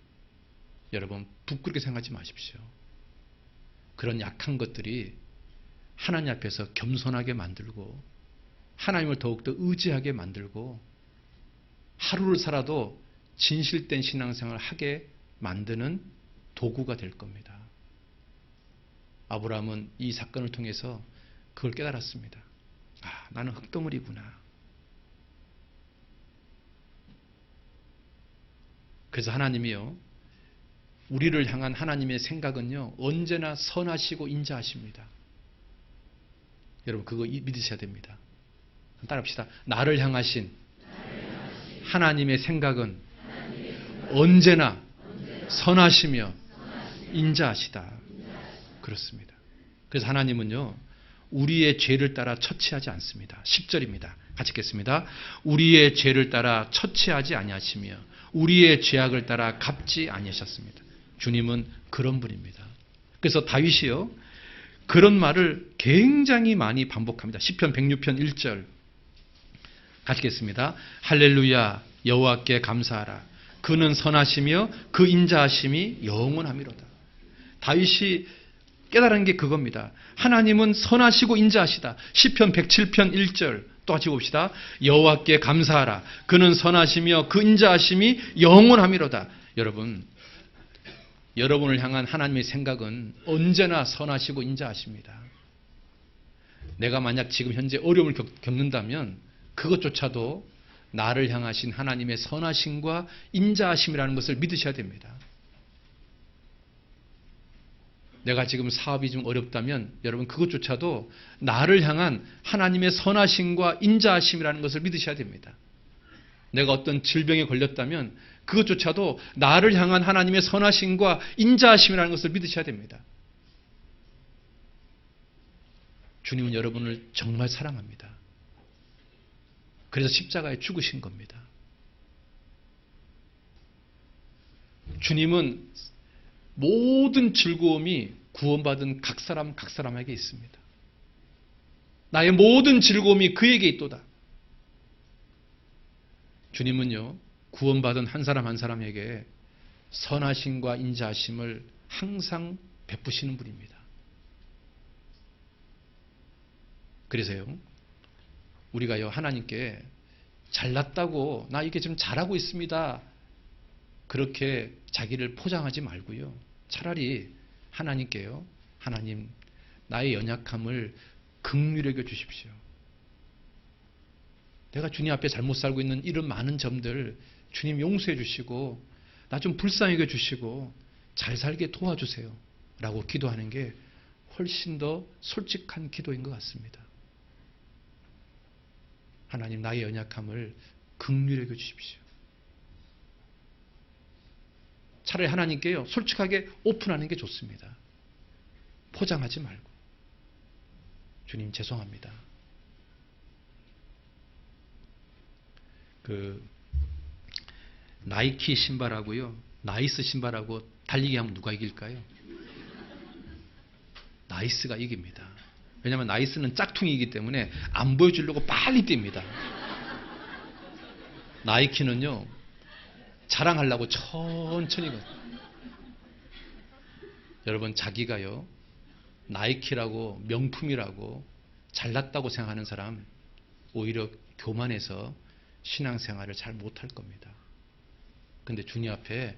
[SPEAKER 1] 여러분 부끄럽게 생각하지 마십시오. 그런 약한 것들이 하나님 앞에서 겸손하게 만들고 하나님을 더욱더 의지하게 만들고 하루를 살아도 진실된 신앙생활을 하게 만드는 도구가 될 겁니다. 아브라함은 이 사건을 통해서 그걸 깨달았습니다. 나는 흙덩어리구나. 그래서 하나님이요, 우리를 향한 하나님의 생각은요, 언제나 선하시고 인자하십니다. 여러분 그거 믿으셔야 됩니다. 따라합시다. 나를 향하신 하나님의 생각은 언제나 선하시며 인자하시다. 그렇습니다. 그래서 하나님은요, 우리의 죄를 따라 처치하지 않습니다. 10절입니다. 같이 읽겠습니다. 우리의 죄를 따라 처치하지 아니하시며 우리의 죄악을 따라 갚지 아니하셨습니다. 주님은 그런 분입니다. 그래서 다윗이요, 그런 말을 굉장히 많이 반복합니다. 시편 106편 1절 같이 읽겠습니다. 할렐루야, 여호와께 감사하라. 그는 선하시며 그 인자하심이 영원하미로다. 다윗이 깨달은 게 그겁니다. 하나님은 선하시고 인자하시다. 시편 107편 1절 또 같이 봅시다. 여호와께 감사하라. 그는 선하시며 그 인자하심이 영원하미로다. 여러분을 향한 하나님의 생각은 언제나 선하시고 인자하십니다. 내가 만약 지금 현재 어려움을 겪는다면 그것조차도 나를 향하신 하나님의 선하심과 인자하심이라는 것을 믿으셔야 됩니다. 내가 지금 사업이 좀 어렵다면 여러분 그것조차도 나를 향한 하나님의 선하심과 인자하심이라는 것을 믿으셔야 됩니다. 내가 어떤 질병에 걸렸다면 그것조차도 나를 향한 하나님의 선하심과 인자하심이라는 것을 믿으셔야 됩니다. 주님은 여러분을 정말 사랑합니다. 그래서 십자가에 죽으신 겁니다. 주님은 모든 즐거움이 구원받은 각 사람에게 있습니다. 나의 모든 즐거움이 그에게 있도다. 주님은요, 구원받은 한 사람 한 사람에게 선하심과 인자하심을 항상 베푸시는 분입니다. 그래서요, 우리가요, 하나님께 잘났다고, 나 이게 좀 잘하고 있습니다, 그렇게 자기를 포장하지 말고요, 차라리 하나님께요, 하나님, 나의 연약함을 긍휼히 여겨 주십시오. 내가 주님 앞에 잘못 살고 있는 이런 많은 점들 주님 용서해 주시고 나 좀 불쌍히 여겨 주시고 잘 살게 도와주세요 라고 기도하는 게 훨씬 더 솔직한 기도인 것 같습니다. 하나님, 나의 연약함을 긍휼히 여겨 주십시오. 차라리 하나님께요, 솔직하게 오픈하는 게 좋습니다. 포장하지 말고. 주님 죄송합니다. 나이키 신발하고요, 나이스 신발하고 달리기 하면 누가 이길까요? 나이스가 이깁니다. 왜냐하면 나이스는 짝퉁이기 때문에 안 보여주려고 빨리 뜁니다. 나이키는요, 자랑하려고 천천히 여러분, 자기가요, 나이키라고 명품이라고 잘났다고 생각하는 사람 오히려 교만해서 신앙생활을 잘 못할 겁니다. 그런데 주님 앞에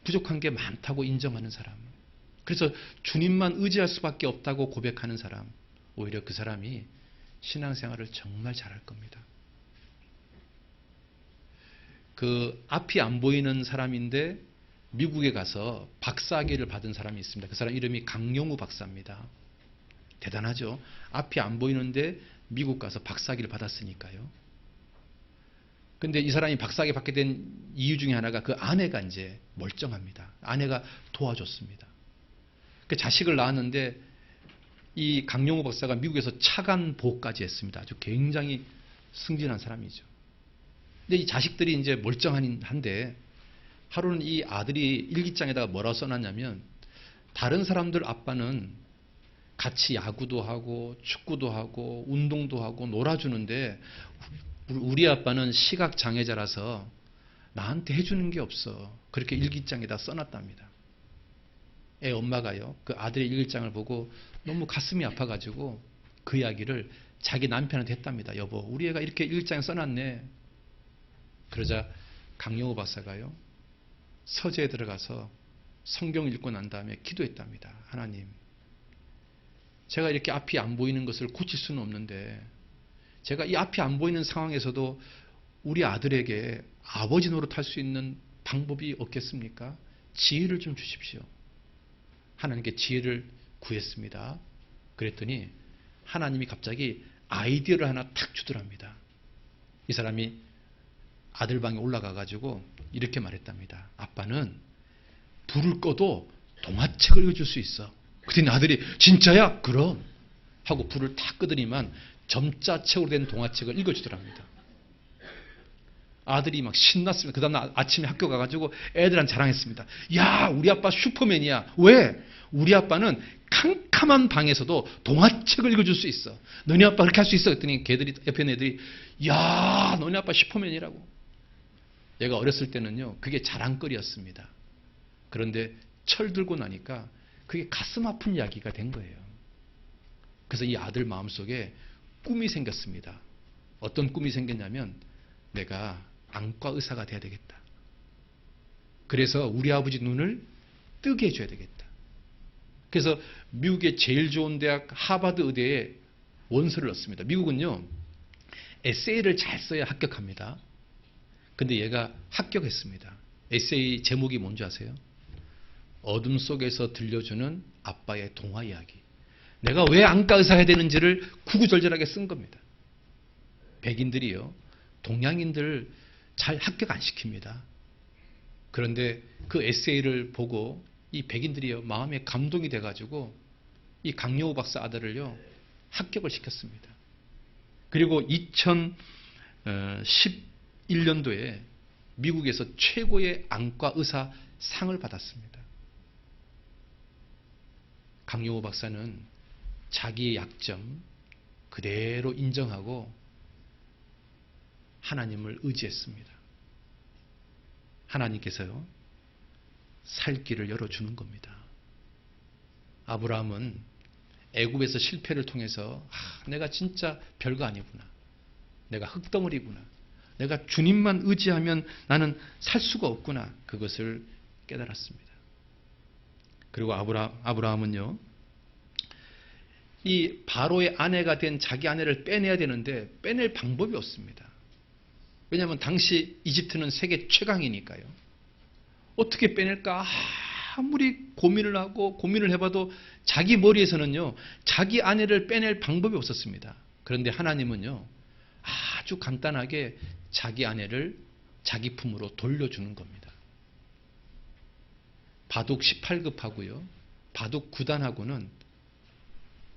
[SPEAKER 1] 부족한 게 많다고 인정하는 사람, 그래서 주님만 의지할 수밖에 없다고 고백하는 사람, 오히려 그 사람이 신앙생활을 정말 잘할 겁니다. 그 앞이 안 보이는 사람인데 미국에 가서 박사학위를 받은 사람이 있습니다. 그 사람 이름이 강용우 박사입니다. 대단하죠? 앞이 안 보이는데 미국 가서 박사학위를 받았으니까요. 근데 이 사람이 박사학위 받게 된 이유 중에 하나가 그 아내가 이제 멀쩡합니다. 아내가 도와줬습니다. 그 자식을 낳았는데 이 강용우 박사가 미국에서 차관보까지 했습니다. 아주 굉장히 승진한 사람이죠. 근데 이 자식들이 이제 멀쩡한데 하루는 이 아들이 일기장에다가 뭐라고 써놨냐면, 다른 사람들 아빠는 같이 야구도 하고 축구도 하고 운동도 하고 놀아주는데 우리 아빠는 시각장애자라서 나한테 해주는 게 없어. 그렇게 일기장에다 써놨답니다. 애 엄마가요, 그 아들의 일기장을 보고 너무 가슴이 아파가지고 그 이야기를 자기 남편한테 했답니다. 여보, 우리 애가 이렇게 일기장에 써놨네. 그러자 강용우 박사가요, 서재에 들어가서 성경 읽고 난 다음에 기도했답니다. 하나님, 제가 이렇게 앞이 안 보이는 것을 고칠 수는 없는데 제가 이 앞이 안 보이는 상황에서도 우리 아들에게 아버지 노릇할 수 있는 방법이 없겠습니까? 지혜를 좀 주십시오. 하나님께 지혜를 구했습니다. 그랬더니 하나님이 갑자기 아이디어를 하나 탁 주더랍니다. 이 사람이 아들 방에 올라가 가지고 이렇게 말했답니다. 아빠는 불을 꺼도 동화책을 읽어줄 수 있어. 그랬더니 아들이 진짜야? 그럼 하고 불을 탁 끄더니만 점자책으로 된 동화책을 읽어주더랍니다. 아들이 막 신났습니다. 그 다음날 아침에 학교 가가지고 애들한테 자랑했습니다. 야, 우리 아빠 슈퍼맨이야. 왜? 우리 아빠는 캄캄한 방에서도 동화책을 읽어줄 수 있어. 너네 아빠 그렇게 할 수 있어? 그랬더니 걔들이, 옆에 있는 애들이 야, 너네 아빠 슈퍼맨이라고. 얘가 어렸을 때는요, 그게 자랑거리였습니다. 그런데 철 들고 나니까 그게 가슴 아픈 이야기가 된 거예요. 그래서 이 아들 마음속에 꿈이 생겼습니다. 어떤 꿈이 생겼냐면, 내가 안과 의사가 돼야 되겠다. 그래서 우리 아버지 눈을 뜨게 해줘야 되겠다. 그래서 미국의 제일 좋은 대학 하버드 의대에 원서를 넣습니다. 미국은요, 에세이를 잘 써야 합격합니다. 근데 얘가 합격했습니다. 에세이 제목이 뭔지 아세요? 어둠 속에서 들려주는 아빠의 동화 이야기. 내가 왜 안과 의사 해야 되는지를 구구절절하게 쓴 겁니다. 백인들이요, 동양인들 잘 합격 안 시킵니다. 그런데 그 에세이를 보고 이 백인들이요, 마음에 감동이 돼가지고 이 강여우 박사 아들을요, 합격을 시켰습니다. 그리고 2011년도에 미국에서 최고의 안과 의사 상을 받았습니다. 강용호 박사는 자기의 약점 그대로 인정하고 하나님을 의지했습니다. 하나님께서요, 살 길을 열어주는 겁니다. 아브라함은 애굽에서 실패를 통해서 내가 진짜 별거 아니구나. 내가 흙덩어리구나. 내가 주님만 의지하면 나는 살 수가 없구나. 그것을 깨달았습니다. 그리고 아브라함은요, 이 바로의 아내가 된 자기 아내를 빼내야 되는데 빼낼 방법이 없습니다. 왜냐하면 당시 이집트는 세계 최강이니까요. 어떻게 빼낼까? 아무리 고민을 하고 고민을 해봐도 자기 머리에서는요, 자기 아내를 빼낼 방법이 없었습니다. 그런데 하나님은요, 아주 간단하게 자기 아내를 자기 품으로 돌려주는 겁니다. 바둑 18급하고요, 바둑 9단하고는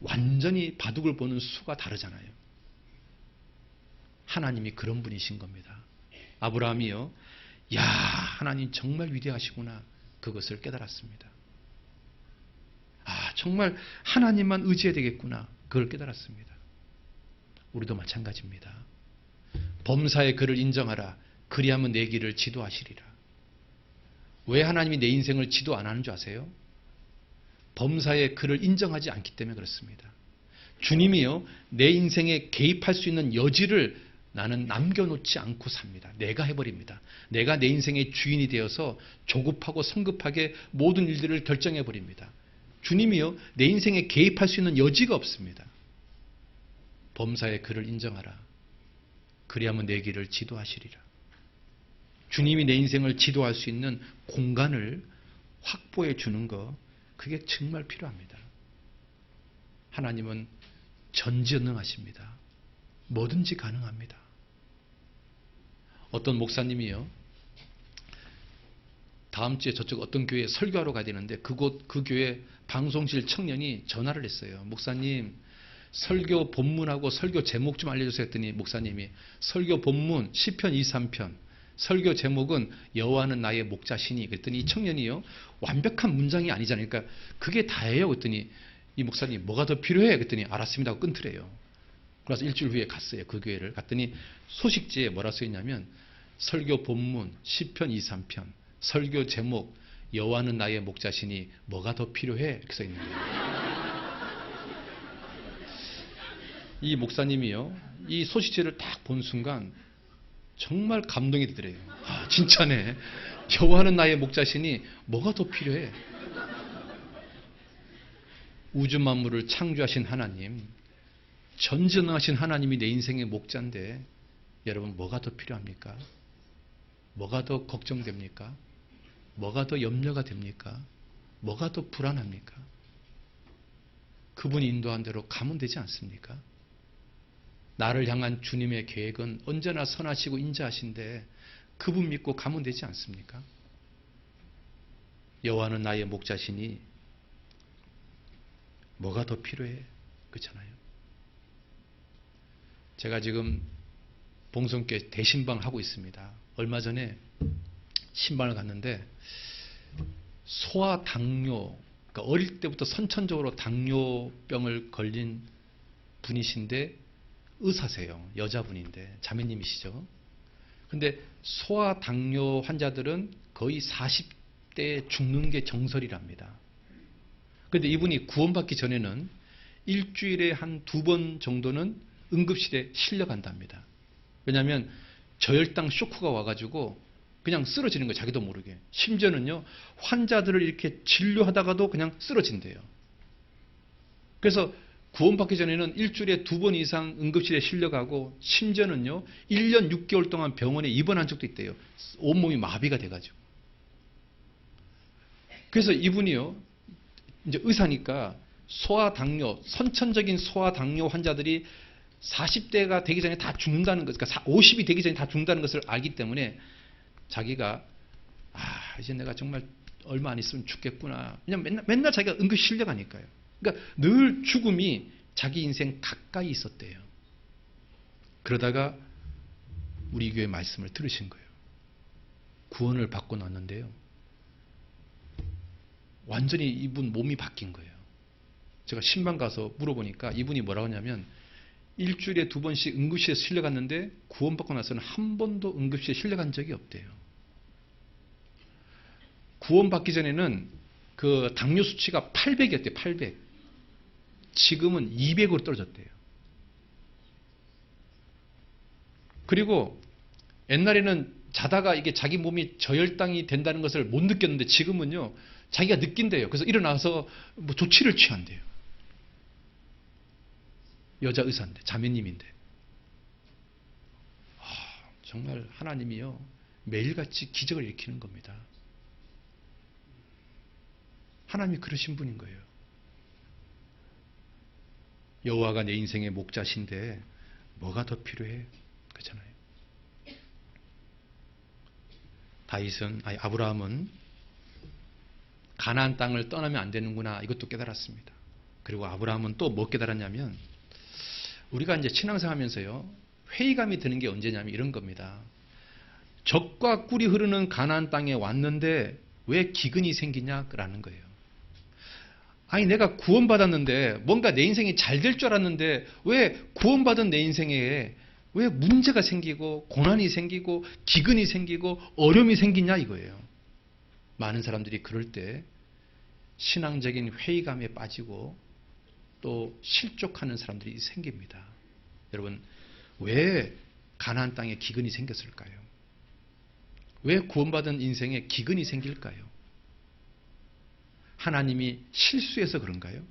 [SPEAKER 1] 완전히 바둑을 보는 수가 다르잖아요. 하나님이 그런 분이신 겁니다. 아브라함이요, 야, 하나님 정말 위대하시구나. 그것을 깨달았습니다. 정말 하나님만 의지해야 되겠구나. 그걸 깨달았습니다. 우리도 마찬가지입니다. 범사의 그를 인정하라. 그리하면 내 길을 지도하시리라. 왜 하나님이 내 인생을 지도 안 하는 줄 아세요? 범사의 그를 인정하지 않기 때문에 그렇습니다. 주님이요, 내 인생에 개입할 수 있는 여지를 나는 남겨놓지 않고 삽니다. 내가 해버립니다. 내가 내 인생의 주인이 되어서 조급하고 성급하게 모든 일들을 결정해버립니다. 주님이요, 내 인생에 개입할 수 있는 여지가 없습니다. 범사의 그를 인정하라. 그리하면 내 길을 지도하시리라. 주님이 내 인생을 지도할 수 있는 공간을 확보해 주는 것, 그게 정말 필요합니다. 하나님은 전지전능하십니다. 뭐든지 가능합니다. 어떤 목사님이요, 다음 주에 저쪽 어떤 교회에 설교하러 가야 되는데 그 교회 방송실 청년이 전화를 했어요. 목사님, 설교 본문하고 설교 제목 좀 알려주세요 했더니 목사님이 설교 본문 시편 23편, 설교 제목은 여호와는 나의 목자시니. 그랬더니 이 청년이요, 완벽한 문장이 아니잖아요. 그러니까 그게 다예요. 그랬더니 이 목사님, 뭐가 더 필요해? 그랬더니 알았습니다 하고 끊더래요. 그래서 일주일 후에 갔어요. 그 교회를 갔더니 소식지에 뭐라 써있냐면 설교 본문 시편 23편, 설교 제목 여호와는 나의 목자시니 뭐가 더 필요해? 이렇게 써있는 거예요. 이 목사님이요, 이 소식지를 딱 본 순간 정말 감동이 되더래요. 진짜네. 여호와는 나의 목자시니 뭐가 더 필요해? 우주 만물을 창조하신 하나님, 전지전능하신 하나님이 내 인생의 목자인데 여러분, 뭐가 더 필요합니까? 뭐가 더 걱정됩니까? 뭐가 더 염려가 됩니까? 뭐가 더 불안합니까? 그분이 인도한 대로 가면 되지 않습니까? 나를 향한 주님의 계획은 언제나 선하시고 인자하신데 그분 믿고 가면 되지 않습니까? 여호와는 나의 목자시니 뭐가 더 필요해? 그렇잖아요. 제가 지금 봉성교회 대신방 하고 있습니다. 얼마 전에 신방을 갔는데 소아당뇨, 그러니까 어릴 때부터 선천적으로 당뇨병을 걸린 분이신데 의사세요. 여자분인데 자매님이시죠. 근데 소아당뇨 환자들은 거의 40대에 죽는 게 정설이랍니다. 그런데 이분이 구원받기 전에는 일주일에 한 2번 정도는 응급실에 실려간답니다. 왜냐하면 저혈당 쇼크가 와가지고 그냥 쓰러지는 거예요. 자기도 모르게. 심지어는요, 환자들을 이렇게 진료하다가도 그냥 쓰러진대요. 그래서 구원받기 전에는 일주일에 2번 이상 응급실에 실려가고 심지어는요 1년 6개월 동안 병원에 입원한 적도 있대요. 온몸이 마비가 돼가지고. 그래서 이분이요, 이제 의사니까 소아당뇨, 선천적인 소아당뇨 환자들이 40대가 되기 전에 다 죽는다는 것, 그러니까 50이 되기 전에 다 죽는다는 것을 알기 때문에 자기가 이제 내가 정말 얼마 안 있으면 죽겠구나. 왜냐면 맨날 자기가 응급실 실려가니까요. 그러니까 늘 죽음이 자기 인생 가까이 있었대요. 그러다가 우리 교회 말씀을 들으신 거예요. 구원을 받고 났는데요, 완전히 이분 몸이 바뀐 거예요. 제가 신방 가서 물어보니까 이분이 뭐라고 하냐면 일주일에 2번씩 응급실에 실려갔는데 구원받고 나서는 한 번도 응급실에 실려간 적이 없대요. 구원받기 전에는 그 당뇨 수치가 800이었대요. 800. 지금은 200으로 떨어졌대요. 그리고 옛날에는 자다가 이게 자기 몸이 저혈당이 된다는 것을 못 느꼈는데 지금은요, 자기가 느낀대요. 그래서 일어나서 뭐 조치를 취한대요. 여자 의사인데, 자매님인데. 정말 하나님이요, 매일같이 기적을 일으키는 겁니다. 하나님이 그러신 분인 거예요. 여호와가 내 인생의 목자신데 뭐가 더 필요해? 그렇잖아요. 아브라함은 가나안 땅을 떠나면 안 되는구나, 이것도 깨달았습니다. 그리고 아브라함은 또 뭐 깨달았냐면, 우리가 이제 신앙생활하면서요, 회의감이 드는 게 언제냐면 이런 겁니다. 젖과 꿀이 흐르는 가나안 땅에 왔는데 왜 기근이 생기냐라는 거예요. 아니, 내가 구원받았는데 뭔가 내 인생이 잘 될 줄 알았는데 왜 구원받은 내 인생에 왜 문제가 생기고 고난이 생기고 기근이 생기고 어려움이 생기냐 이거예요. 많은 사람들이 그럴 때 신앙적인 회의감에 빠지고 또 실족하는 사람들이 생깁니다. 여러분, 왜 가나안 땅에 기근이 생겼을까요? 왜 구원받은 인생에 기근이 생길까요? 하나님이 실수해서 그런가요?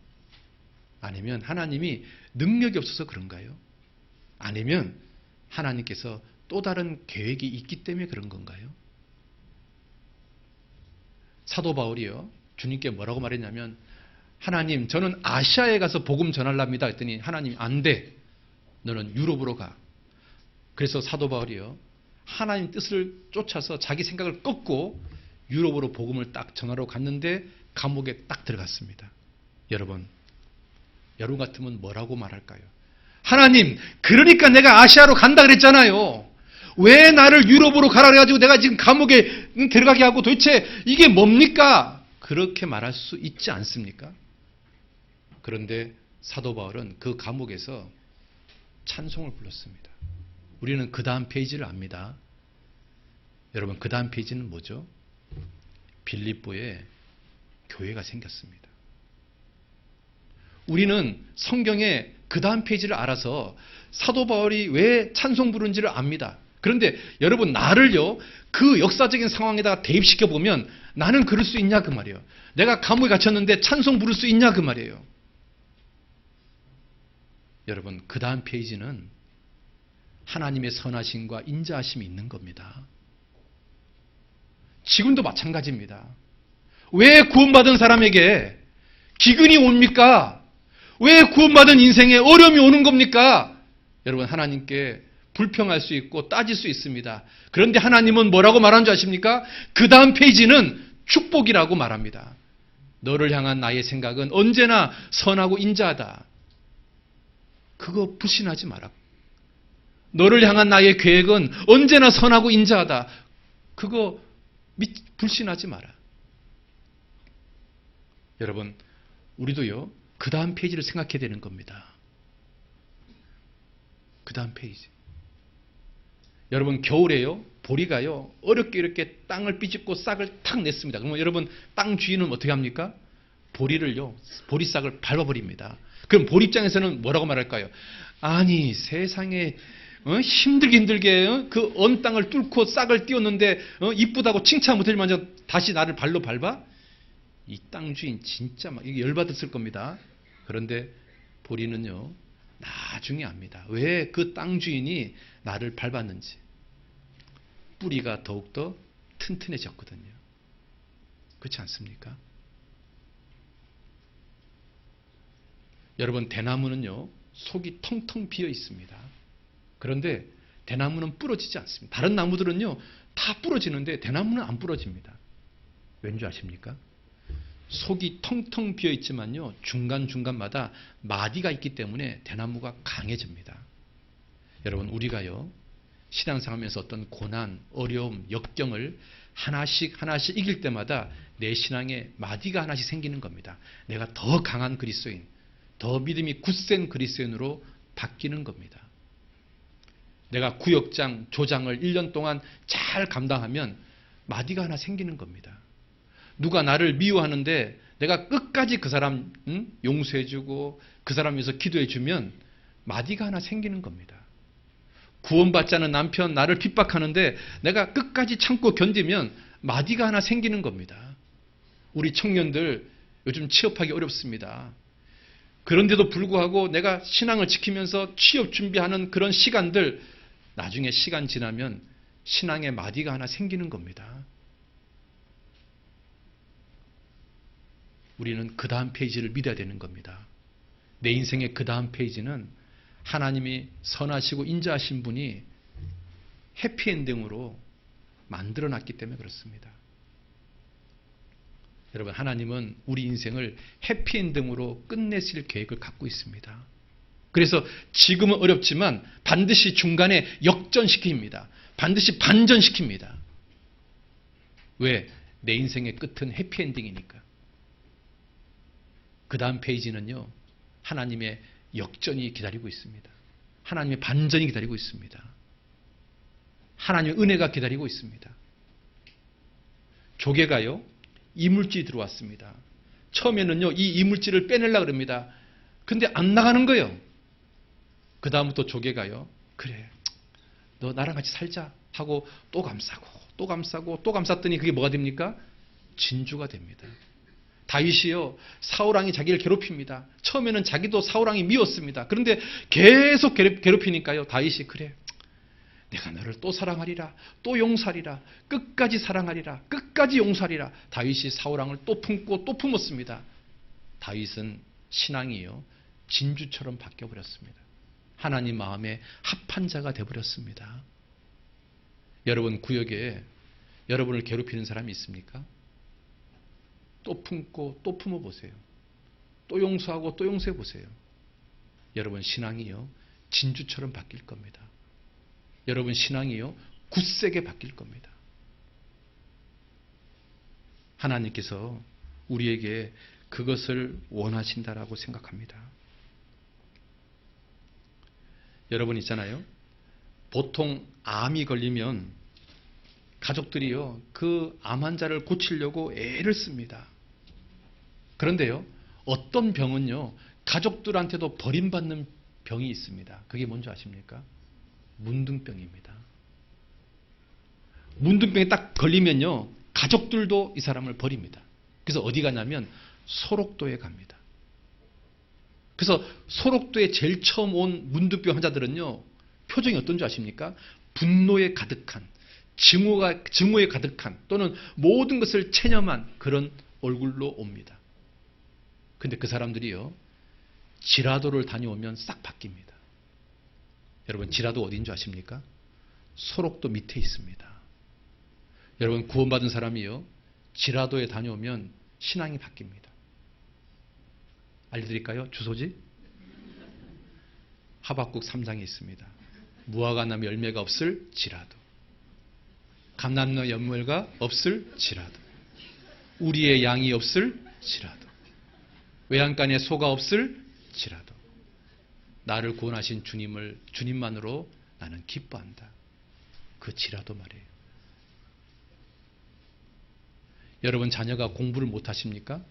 [SPEAKER 1] 아니면 하나님이 능력이 없어서 그런가요? 아니면 하나님께서 또 다른 계획이 있기 때문에 그런 건가요? 사도 바울이요, 주님께 뭐라고 말했냐면, 하나님, 저는 아시아에 가서 복음 전하랍니다 했더니 하나님이 안 돼, 너는 유럽으로 가. 그래서 사도 바울이요, 하나님 뜻을 쫓아서 자기 생각을 꺾고 유럽으로 복음을 딱 전하러 갔는데 감옥에 딱 들어갔습니다. 여러분 같으면 뭐라고 말할까요? 하나님, 그러니까 내가 아시아로 간다 그랬잖아요. 왜 나를 유럽으로 가라 그래가지고 내가 지금 감옥에 들어가게 하고, 도대체 이게 뭡니까? 그렇게 말할 수 있지 않습니까? 그런데 사도 바울은 그 감옥에서 찬송을 불렀습니다. 우리는 그 다음 페이지를 압니다. 여러분, 그 다음 페이지는 뭐죠? 빌립보에 교회가 생겼습니다. 우리는 성경의 그 다음 페이지를 알아서 사도 바울이 왜 찬송 부른지를 압니다. 그런데 여러분, 나를요, 그 역사적인 상황에다가 대입시켜 보면 나는 그럴 수 있냐 그 말이에요. 내가 감옥에 갇혔는데 찬송 부를 수 있냐 그 말이에요. 여러분, 그 다음 페이지는 하나님의 선하심과 인자하심이 있는 겁니다. 지금도 마찬가지입니다. 왜 구원받은 사람에게 기근이 옵니까? 왜 구원받은 인생에 어려움이 오는 겁니까? 여러분, 하나님께 불평할 수 있고 따질 수 있습니다. 그런데 하나님은 뭐라고 말하는 줄 아십니까? 그 다음 페이지는 축복이라고 말합니다. 너를 향한 나의 생각은 언제나 선하고 인자하다. 그거 불신하지 마라. 너를 향한 나의 계획은 언제나 선하고 인자하다. 그거 불신하지 마라. 여러분, 우리도요, 그 다음 페이지를 생각해야 되는 겁니다. 그 다음 페이지. 여러분, 겨울에요, 보리가요, 어렵게 이렇게 땅을 삐집고 싹을 탁 냈습니다. 그러면 여러분, 땅 주인은 어떻게 합니까? 보리를요, 보리싹을 밟아버립니다. 그럼 보리 입장에서는 뭐라고 말할까요? 아니, 세상에 힘들게 그 언 땅을 뚫고 싹을 띄웠는데 이쁘다고 칭찬 못해주면서 다시 나를 발로 밟아? 이 땅 주인 진짜 막 열받았을 겁니다. 그런데 보리는요, 나중에 압니다. 왜 그 땅 주인이 나를 밟았는지. 뿌리가 더욱더 튼튼해졌거든요. 그렇지 않습니까? 여러분, 대나무는요, 속이 텅텅 비어 있습니다. 그런데 대나무는 부러지지 않습니다. 다른 나무들은요, 다 부러지는데 대나무는 안 부러집니다. 왠지 아십니까? 속이 텅텅 비어 있지만요, 중간중간마다 마디가 있기 때문에 대나무가 강해집니다. 여러분, 우리가요, 신앙생활하면서 어떤 고난, 어려움, 역경을 하나씩 이길 때마다 내 신앙에 마디가 하나씩 생기는 겁니다. 내가 더 강한 그리스도인, 더 믿음이 굳센 그리스도인으로 바뀌는 겁니다. 내가 구역장, 조장을 1년 동안 잘 감당하면 마디가 하나 생기는 겁니다. 누가 나를 미워하는데 내가 끝까지 그 사람 용서해주고 그 사람 위해서 기도해주면 마디가 하나 생기는 겁니다. 구원받지 않은 남편 나를 핍박하는데 내가 끝까지 참고 견디면 마디가 하나 생기는 겁니다. 우리 청년들 요즘 취업하기 어렵습니다. 그런데도 불구하고 내가 신앙을 지키면서 취업 준비하는 그런 시간들, 나중에 시간 지나면 신앙의 마디가 하나 생기는 겁니다. 우리는 그 다음 페이지를 믿어야 되는 겁니다. 내 인생의 그 다음 페이지는 하나님이 선하시고 인자하신 분이 해피엔딩으로 만들어놨기 때문에 그렇습니다. 여러분, 하나님은 우리 인생을 해피엔딩으로 끝내실 계획을 갖고 있습니다. 그래서 지금은 어렵지만 반드시 중간에 역전시킵니다. 반드시 반전시킵니다. 왜? 내 인생의 끝은 해피엔딩이니까. 그 다음 페이지는요, 하나님의 역전이 기다리고 있습니다. 하나님의 반전이 기다리고 있습니다. 하나님의 은혜가 기다리고 있습니다. 조개가요, 이물질이 들어왔습니다. 처음에는요, 이 이물질을 빼내려고 합니다. 근데 안 나가는 거예요. 그 다음부터 조개가요, 그래, 너 나랑 같이 살자 하고 또 감싸고 또 감싸고 또 감쌌더니 그게 뭐가 됩니까? 진주가 됩니다. 다윗이요, 사울왕이 자기를 괴롭힙니다. 처음에는 자기도 사울왕이 미웠습니다. 그런데 계속 괴롭히니까요, 다윗이 그래, 내가 너를 또 사랑하리라, 또 용서하리라, 끝까지 사랑하리라, 끝까지 용서하리라. 다윗이 사울왕을 또 품고 또 품었습니다. 다윗은 신앙이요, 진주처럼 바뀌어버렸습니다. 하나님 마음에 합한 자가 되어버렸습니다. 여러분 구역에 여러분을 괴롭히는 사람이 있습니까? 또 품고 또 품어보세요. 또 용서하고 또 용서해보세요. 여러분 신앙이요, 진주처럼 바뀔 겁니다. 여러분 신앙이요, 굳세게 바뀔 겁니다. 하나님께서 우리에게 그것을 원하신다라고 생각합니다. 여러분 있잖아요, 보통 암이 걸리면 가족들이요, 그 암 환자를 고치려고 애를 씁니다. 그런데요, 어떤 병은요, 가족들한테도 버림받는 병이 있습니다. 그게 뭔지 아십니까? 문둥병입니다. 문둥병에 딱 걸리면요, 가족들도 이 사람을 버립니다. 그래서 어디 가냐면 소록도에 갑니다. 그래서 소록도에 제일 처음 온 문둥병 환자들은요, 표정이 어떤지 아십니까? 분노에 가득한, 증오에 가득한, 또는 모든 것을 체념한 그런 얼굴로 옵니다. 근데 그 사람들이요, 지라도를 다녀오면 싹 바뀝니다. 여러분 지라도 어디인 줄 아십니까? 소록도 밑에 있습니다. 여러분 구원받은 사람이요, 지라도에 다녀오면 신앙이 바뀝니다. 알려드릴까요? 주소지? 하박국 3장에 있습니다. 무화과 나무 열매가 없을 지라도, 감람나무 열매가 없을 지라도, 우리의 양이 없을 지라도, 외양간에 소가 없을 지라도, 나를 구원하신 주님만으로 나는 기뻐한다. 그 지라도 말이에요. 여러분 자녀가 공부를 못하십니까?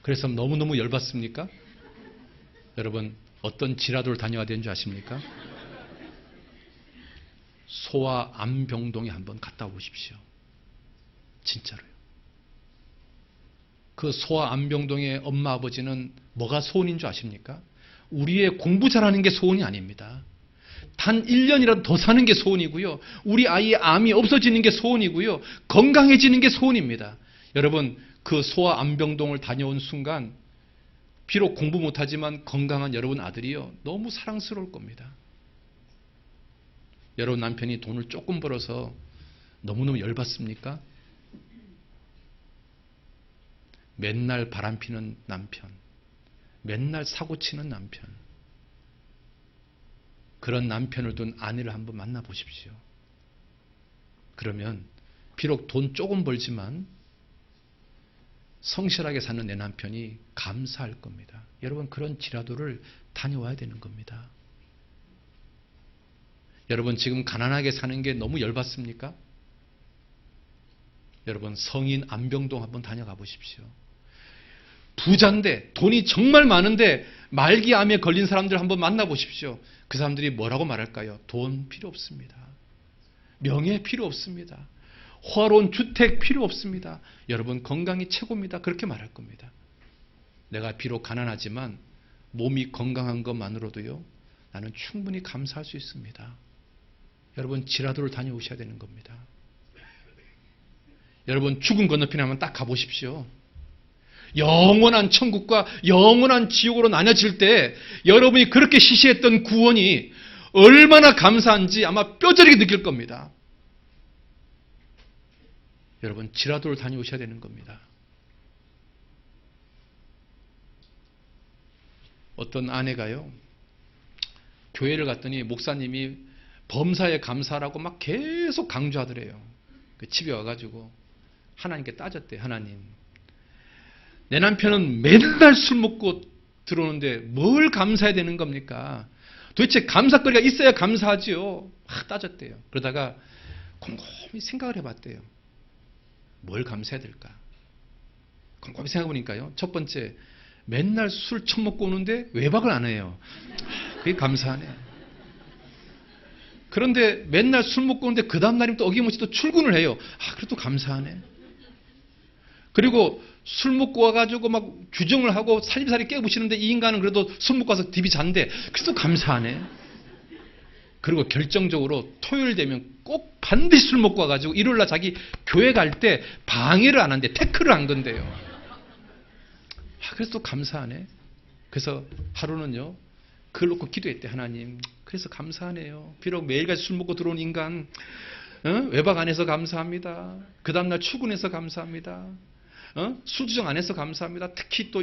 [SPEAKER 1] 그래서 너무너무 열받습니까? 여러분 어떤 지라도를 다녀야 되는 줄 아십니까? 소아 암병동에 한번 갔다 오십시오. 진짜로요. 그 소아 암병동의 엄마 아버지는 뭐가 소원인 줄 아십니까? 우리의 공부 잘하는 게 소원이 아닙니다. 단 1년이라도 더 사는 게 소원이고요. 우리 아이의 암이 없어지는 게 소원이고요. 건강해지는 게 소원입니다. 여러분 그 소아 암병동을 다녀온 순간 비록 공부 못하지만 건강한 여러분 아들이요, 너무 사랑스러울 겁니다. 여러분 남편이 돈을 조금 벌어서 너무너무 열받습니까? 맨날 바람피는 남편, 맨날 사고치는 남편, 그런 남편을 둔 아내를 한번 만나보십시오. 그러면 비록 돈 조금 벌지만 성실하게 사는 내 남편이 감사할 겁니다. 여러분, 그런 지라도를 다녀와야 되는 겁니다. 여러분, 지금 가난하게 사는 게 너무 열받습니까? 여러분, 성인 안병동 한번 다녀가 보십시오. 부자인데, 돈이 정말 많은데 말기암에 걸린 사람들 한번 만나보십시오. 그 사람들이 뭐라고 말할까요? 돈 필요 없습니다. 명예 필요 없습니다. 호화로운 주택 필요 없습니다. 여러분, 건강이 최고입니다. 그렇게 말할 겁니다. 내가 비록 가난하지만 몸이 건강한 것만으로도요, 나는 충분히 감사할 수 있습니다. 여러분, 지라도를 다녀오셔야 되는 겁니다. 여러분, 죽은 건너편에 한번 딱 가보십시오. 영원한 천국과 영원한 지옥으로 나뉘어질 때 여러분이 그렇게 시시했던 구원이 얼마나 감사한지 아마 뼈저리게 느낄 겁니다. 여러분, 지라도를 다녀오셔야 되는 겁니다. 어떤 아내가요, 교회를 갔더니 목사님이 범사에 감사라고 막 계속 강조하더래요. 집에 와가지고 하나님께 따졌대요. 하나님, 내 남편은 맨날 술 먹고 들어오는데 뭘 감사해야 되는 겁니까? 도대체 감사거리가 있어야 감사하지요. 막 따졌대요. 그러다가 곰곰이 생각을 해봤대요. 뭘 감사해야 될까? 곰곰이 생각해보니까요, 첫 번째, 맨날 술 처먹고 오는데 외박을 안 해요. 그게 감사하네. 그런데 맨날 술 먹고 오는데 그 다음날이면 또 어김없이 또 출근을 해요. 그래도 감사하네. 그리고 술 먹고 와가지고 막 규정을 하고 살림살이 깨부시는데 이 인간은 그래도 술 먹고 와서 딥이 잔대. 그래도 감사하네. 그리고 결정적으로 토요일 되면 꼭 반드시 술 먹고 와가지고 일요일날 자기 교회 갈 때 방해를 안 한대. 태클을 한 건데요. 그래서 또 감사하네. 그래서 하루는요, 그걸 놓고 기도했대. 하나님, 그래서 감사하네요. 비록 매일같이 술 먹고 들어온 인간, 외박 안 해서 감사합니다. 그 다음날 출근해서 감사합니다. 술주정 안 해서 감사합니다. 특히 또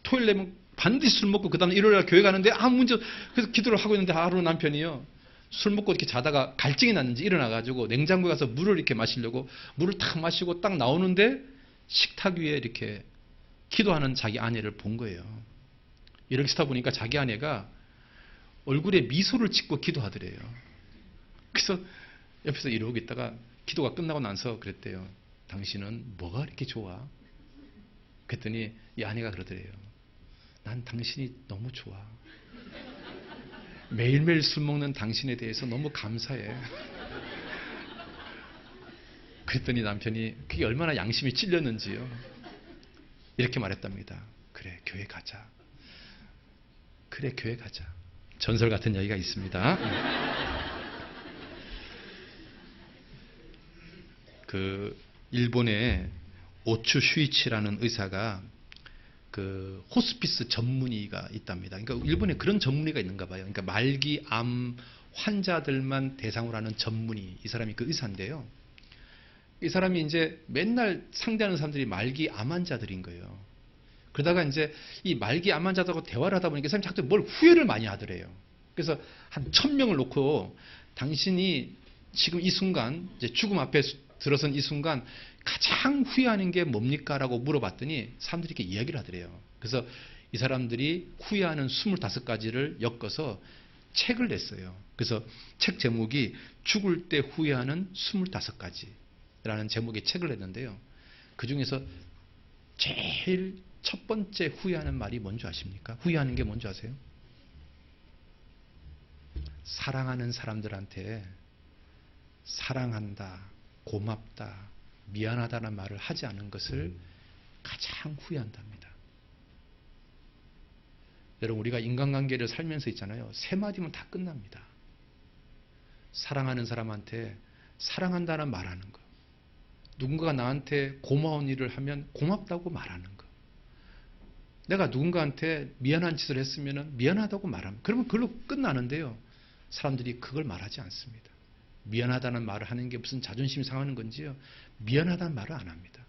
[SPEAKER 1] 토요일 되면 반드시 술 먹고 그 다음날 일요일날 교회 가는데 아무 문제. 그래서 기도를 하고 있는데 하루 남편이요, 술 먹고 이렇게 자다가 갈증이 났는지 일어나가지고 냉장고에 가서 물을 이렇게 마시려고 물을 탁 마시고 딱 나오는데 식탁 위에 이렇게 기도하는 자기 아내를 본 거예요. 이렇게 쓰다 보니까 자기 아내가 얼굴에 미소를 짓고 기도하더래요. 그래서 옆에서 이러고 있다가 기도가 끝나고 나서 그랬대요. 당신은 뭐가 이렇게 좋아? 그랬더니 이 아내가 그러더래요. 난 당신이 너무 좋아. 매일매일 술 먹는 당신에 대해서 너무 감사해. 그랬더니 남편이 그게 얼마나 양심이 찔렸는지요. 이렇게 말했답니다. 그래, 교회 가자. 그래, 교회 가자. 전설 같은 이야기가 있습니다. 그 일본의 오추 슈이치라는 의사가 그 호스피스 전문의가 있답니다. 그러니까 일본에 그런 전문의가 있는가 봐요. 그러니까 말기 암 환자들만 대상으로 하는 전문의. 이 사람이 그 의사인데요. 이 사람이 이제 맨날 상대하는 사람들이 말기 암 환자들인 거예요. 그러다가 이제 이 말기 암 환자들하고 대화를 하다 보니까 이 사람이 자꾸 뭘 후회를 많이 하더래요. 그래서 한 1000명을 놓고 당신이 지금 이 순간, 이제 죽음 앞에 들어선 이 순간 가장 후회하는 게 뭡니까? 라고 물어봤더니 사람들이 이렇게 이야기를 하더래요. 그래서 이 사람들이 후회하는 25가지를 엮어서 책을 냈어요. 그래서 책 제목이 죽을 때 후회하는 25가지라는 제목의 책을 냈는데요. 그 중에서 제일 첫 번째 후회하는 말이 뭔지 아십니까? 후회하는 게 뭔지 아세요? 사랑하는 사람들한테 사랑한다, 고맙다, 미안하다는 말을 하지 않은 것을 가장 후회한답니다. 여러분, 우리가 인간관계를 살면서 있잖아요. 3마디면 다 끝납니다. 사랑하는 사람한테 사랑한다는 말하는 거. 누군가가 나한테 고마운 일을 하면 고맙다고 말하는 거. 내가 누군가한테 미안한 짓을 했으면 미안하다고 말하면, 그러면 그걸로 끝나는데요. 사람들이 그걸 말하지 않습니다. 미안하다는 말을 하는 게 무슨 자존심이 상하는 건지요. 미안하다는 말을 안 합니다.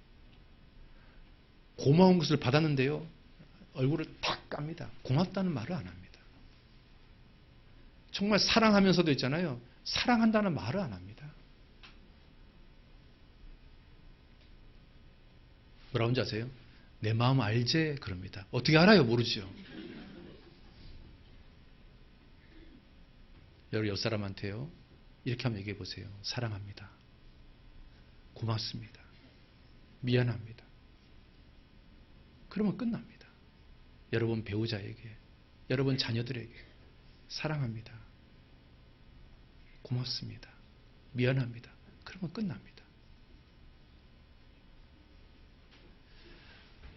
[SPEAKER 1] 고마운 것을 받았는데요. 얼굴을 탁 깝니다. 고맙다는 말을 안 합니다. 정말 사랑하면서도 있잖아요. 사랑한다는 말을 안 합니다. 뭐라고 하는지 아세요? 내 마음 알제? 그럽니다. 어떻게 알아요? 모르죠. 여러분 옆 사람한테요. 이렇게 한번 얘기해 보세요. 사랑합니다. 고맙습니다. 미안합니다. 그러면 끝납니다. 여러분 배우자에게, 여러분 자녀들에게 사랑합니다. 고맙습니다. 미안합니다. 그러면 끝납니다.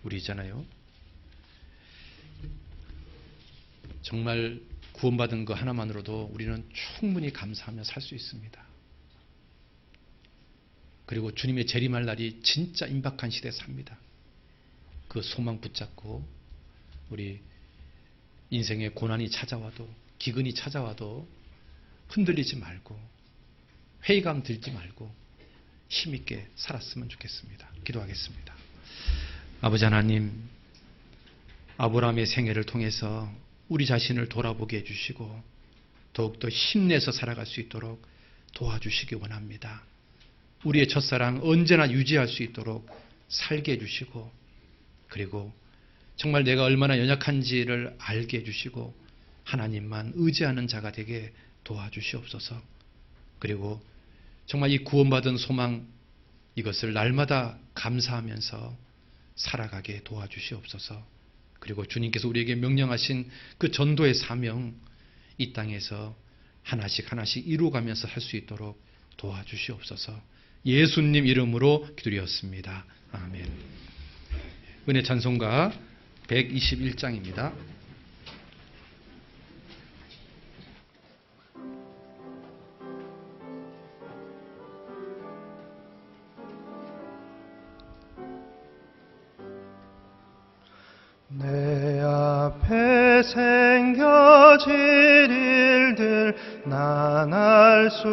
[SPEAKER 1] 우리 있잖아요. 정말 구원받은 거 하나만으로도 우리는 충분히 감사하며 살 수 있습니다. 그리고 주님의 재림할 날이 진짜 임박한 시대에 삽니다. 그 소망 붙잡고 우리 인생의 고난이 찾아와도 기근이 찾아와도 흔들리지 말고 회의감 들지 말고 힘있게 살았으면 좋겠습니다. 기도하겠습니다. 아버지 하나님, 아브라함의 생애를 통해서 우리 자신을 돌아보게 해주시고 더욱더 힘내서 살아갈 수 있도록 도와주시기 원합니다. 우리의 첫사랑 언제나 유지할 수 있도록 살게 해주시고 그리고 정말 내가 얼마나 연약한지를 알게 해주시고 하나님만 의지하는 자가 되게 도와주시옵소서. 그리고 정말 이 구원받은 소망 이것을 날마다 감사하면서 살아가게 도와주시옵소서. 그리고 주님께서 우리에게 명령하신 그 전도의 사명 이 땅에서 하나씩 하나씩 이루어가면서 할 수 있도록 도와주시옵소서. 예수님 이름으로 기도드렸습니다. 아멘. 은혜 찬송가 121장입니다.
[SPEAKER 2] 내 앞에 생겨질 일들 난 알 수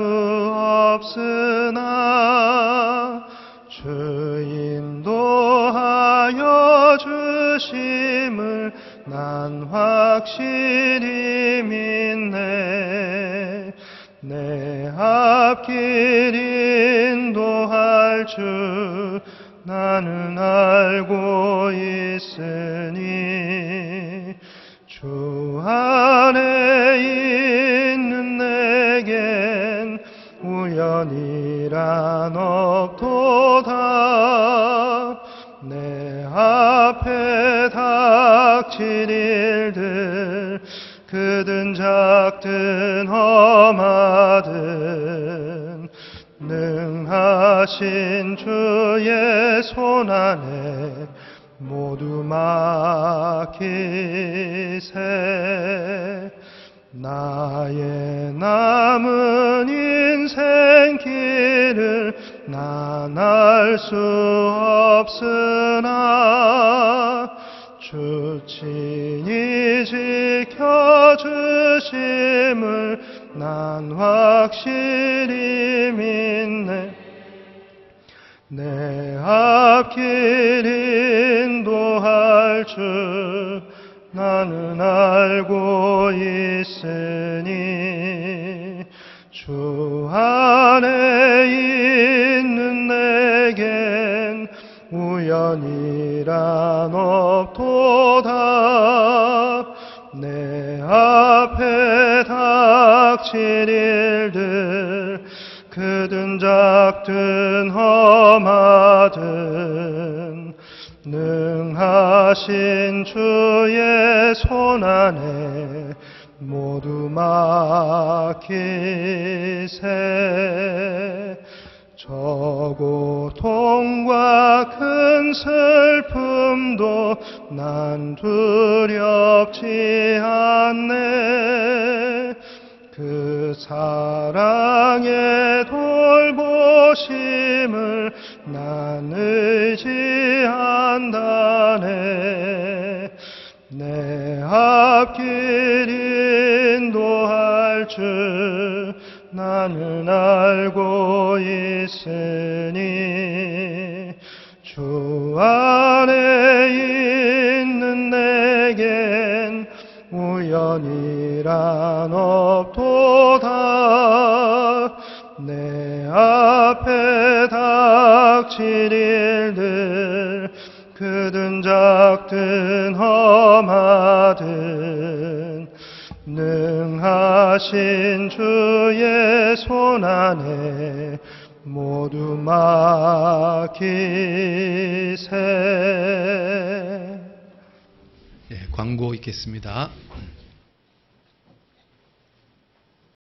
[SPEAKER 2] 없으나 주 인도하여 주심을 난 확실히 믿네. 내 앞길 인도할 주 나는 알고 있으니 주 안에 있는 내겐 우연이란 없도다. 내 앞에 닥칠 일들 크든 작든 험하든 능하신 주의 손안에 모두 맡기세. 나의 남은 인생 길을 난 알 수 없으나 주 친히 지켜주심을 난 확실히 믿네. 내 앞길 인도할 주 나는 알고 있으니 주 안에 있는 내겐 우연이란 없도다. 내 앞에 닥칠 일들 크든 작든 험하든 능하신 주의 손안에 모두 맡기세. 저 고통과 큰 슬픔도 난 두렵지 않네. 그 사랑의 돌보심을 난 의지한다네. 내 앞길 인도할 주 나는 알고 있으니 주 안에 있는 내겐 우연이란 없도 작든 험하든 능하신 주의 손 안에 모두 맡기세.
[SPEAKER 1] 예, 광고 있겠습니다.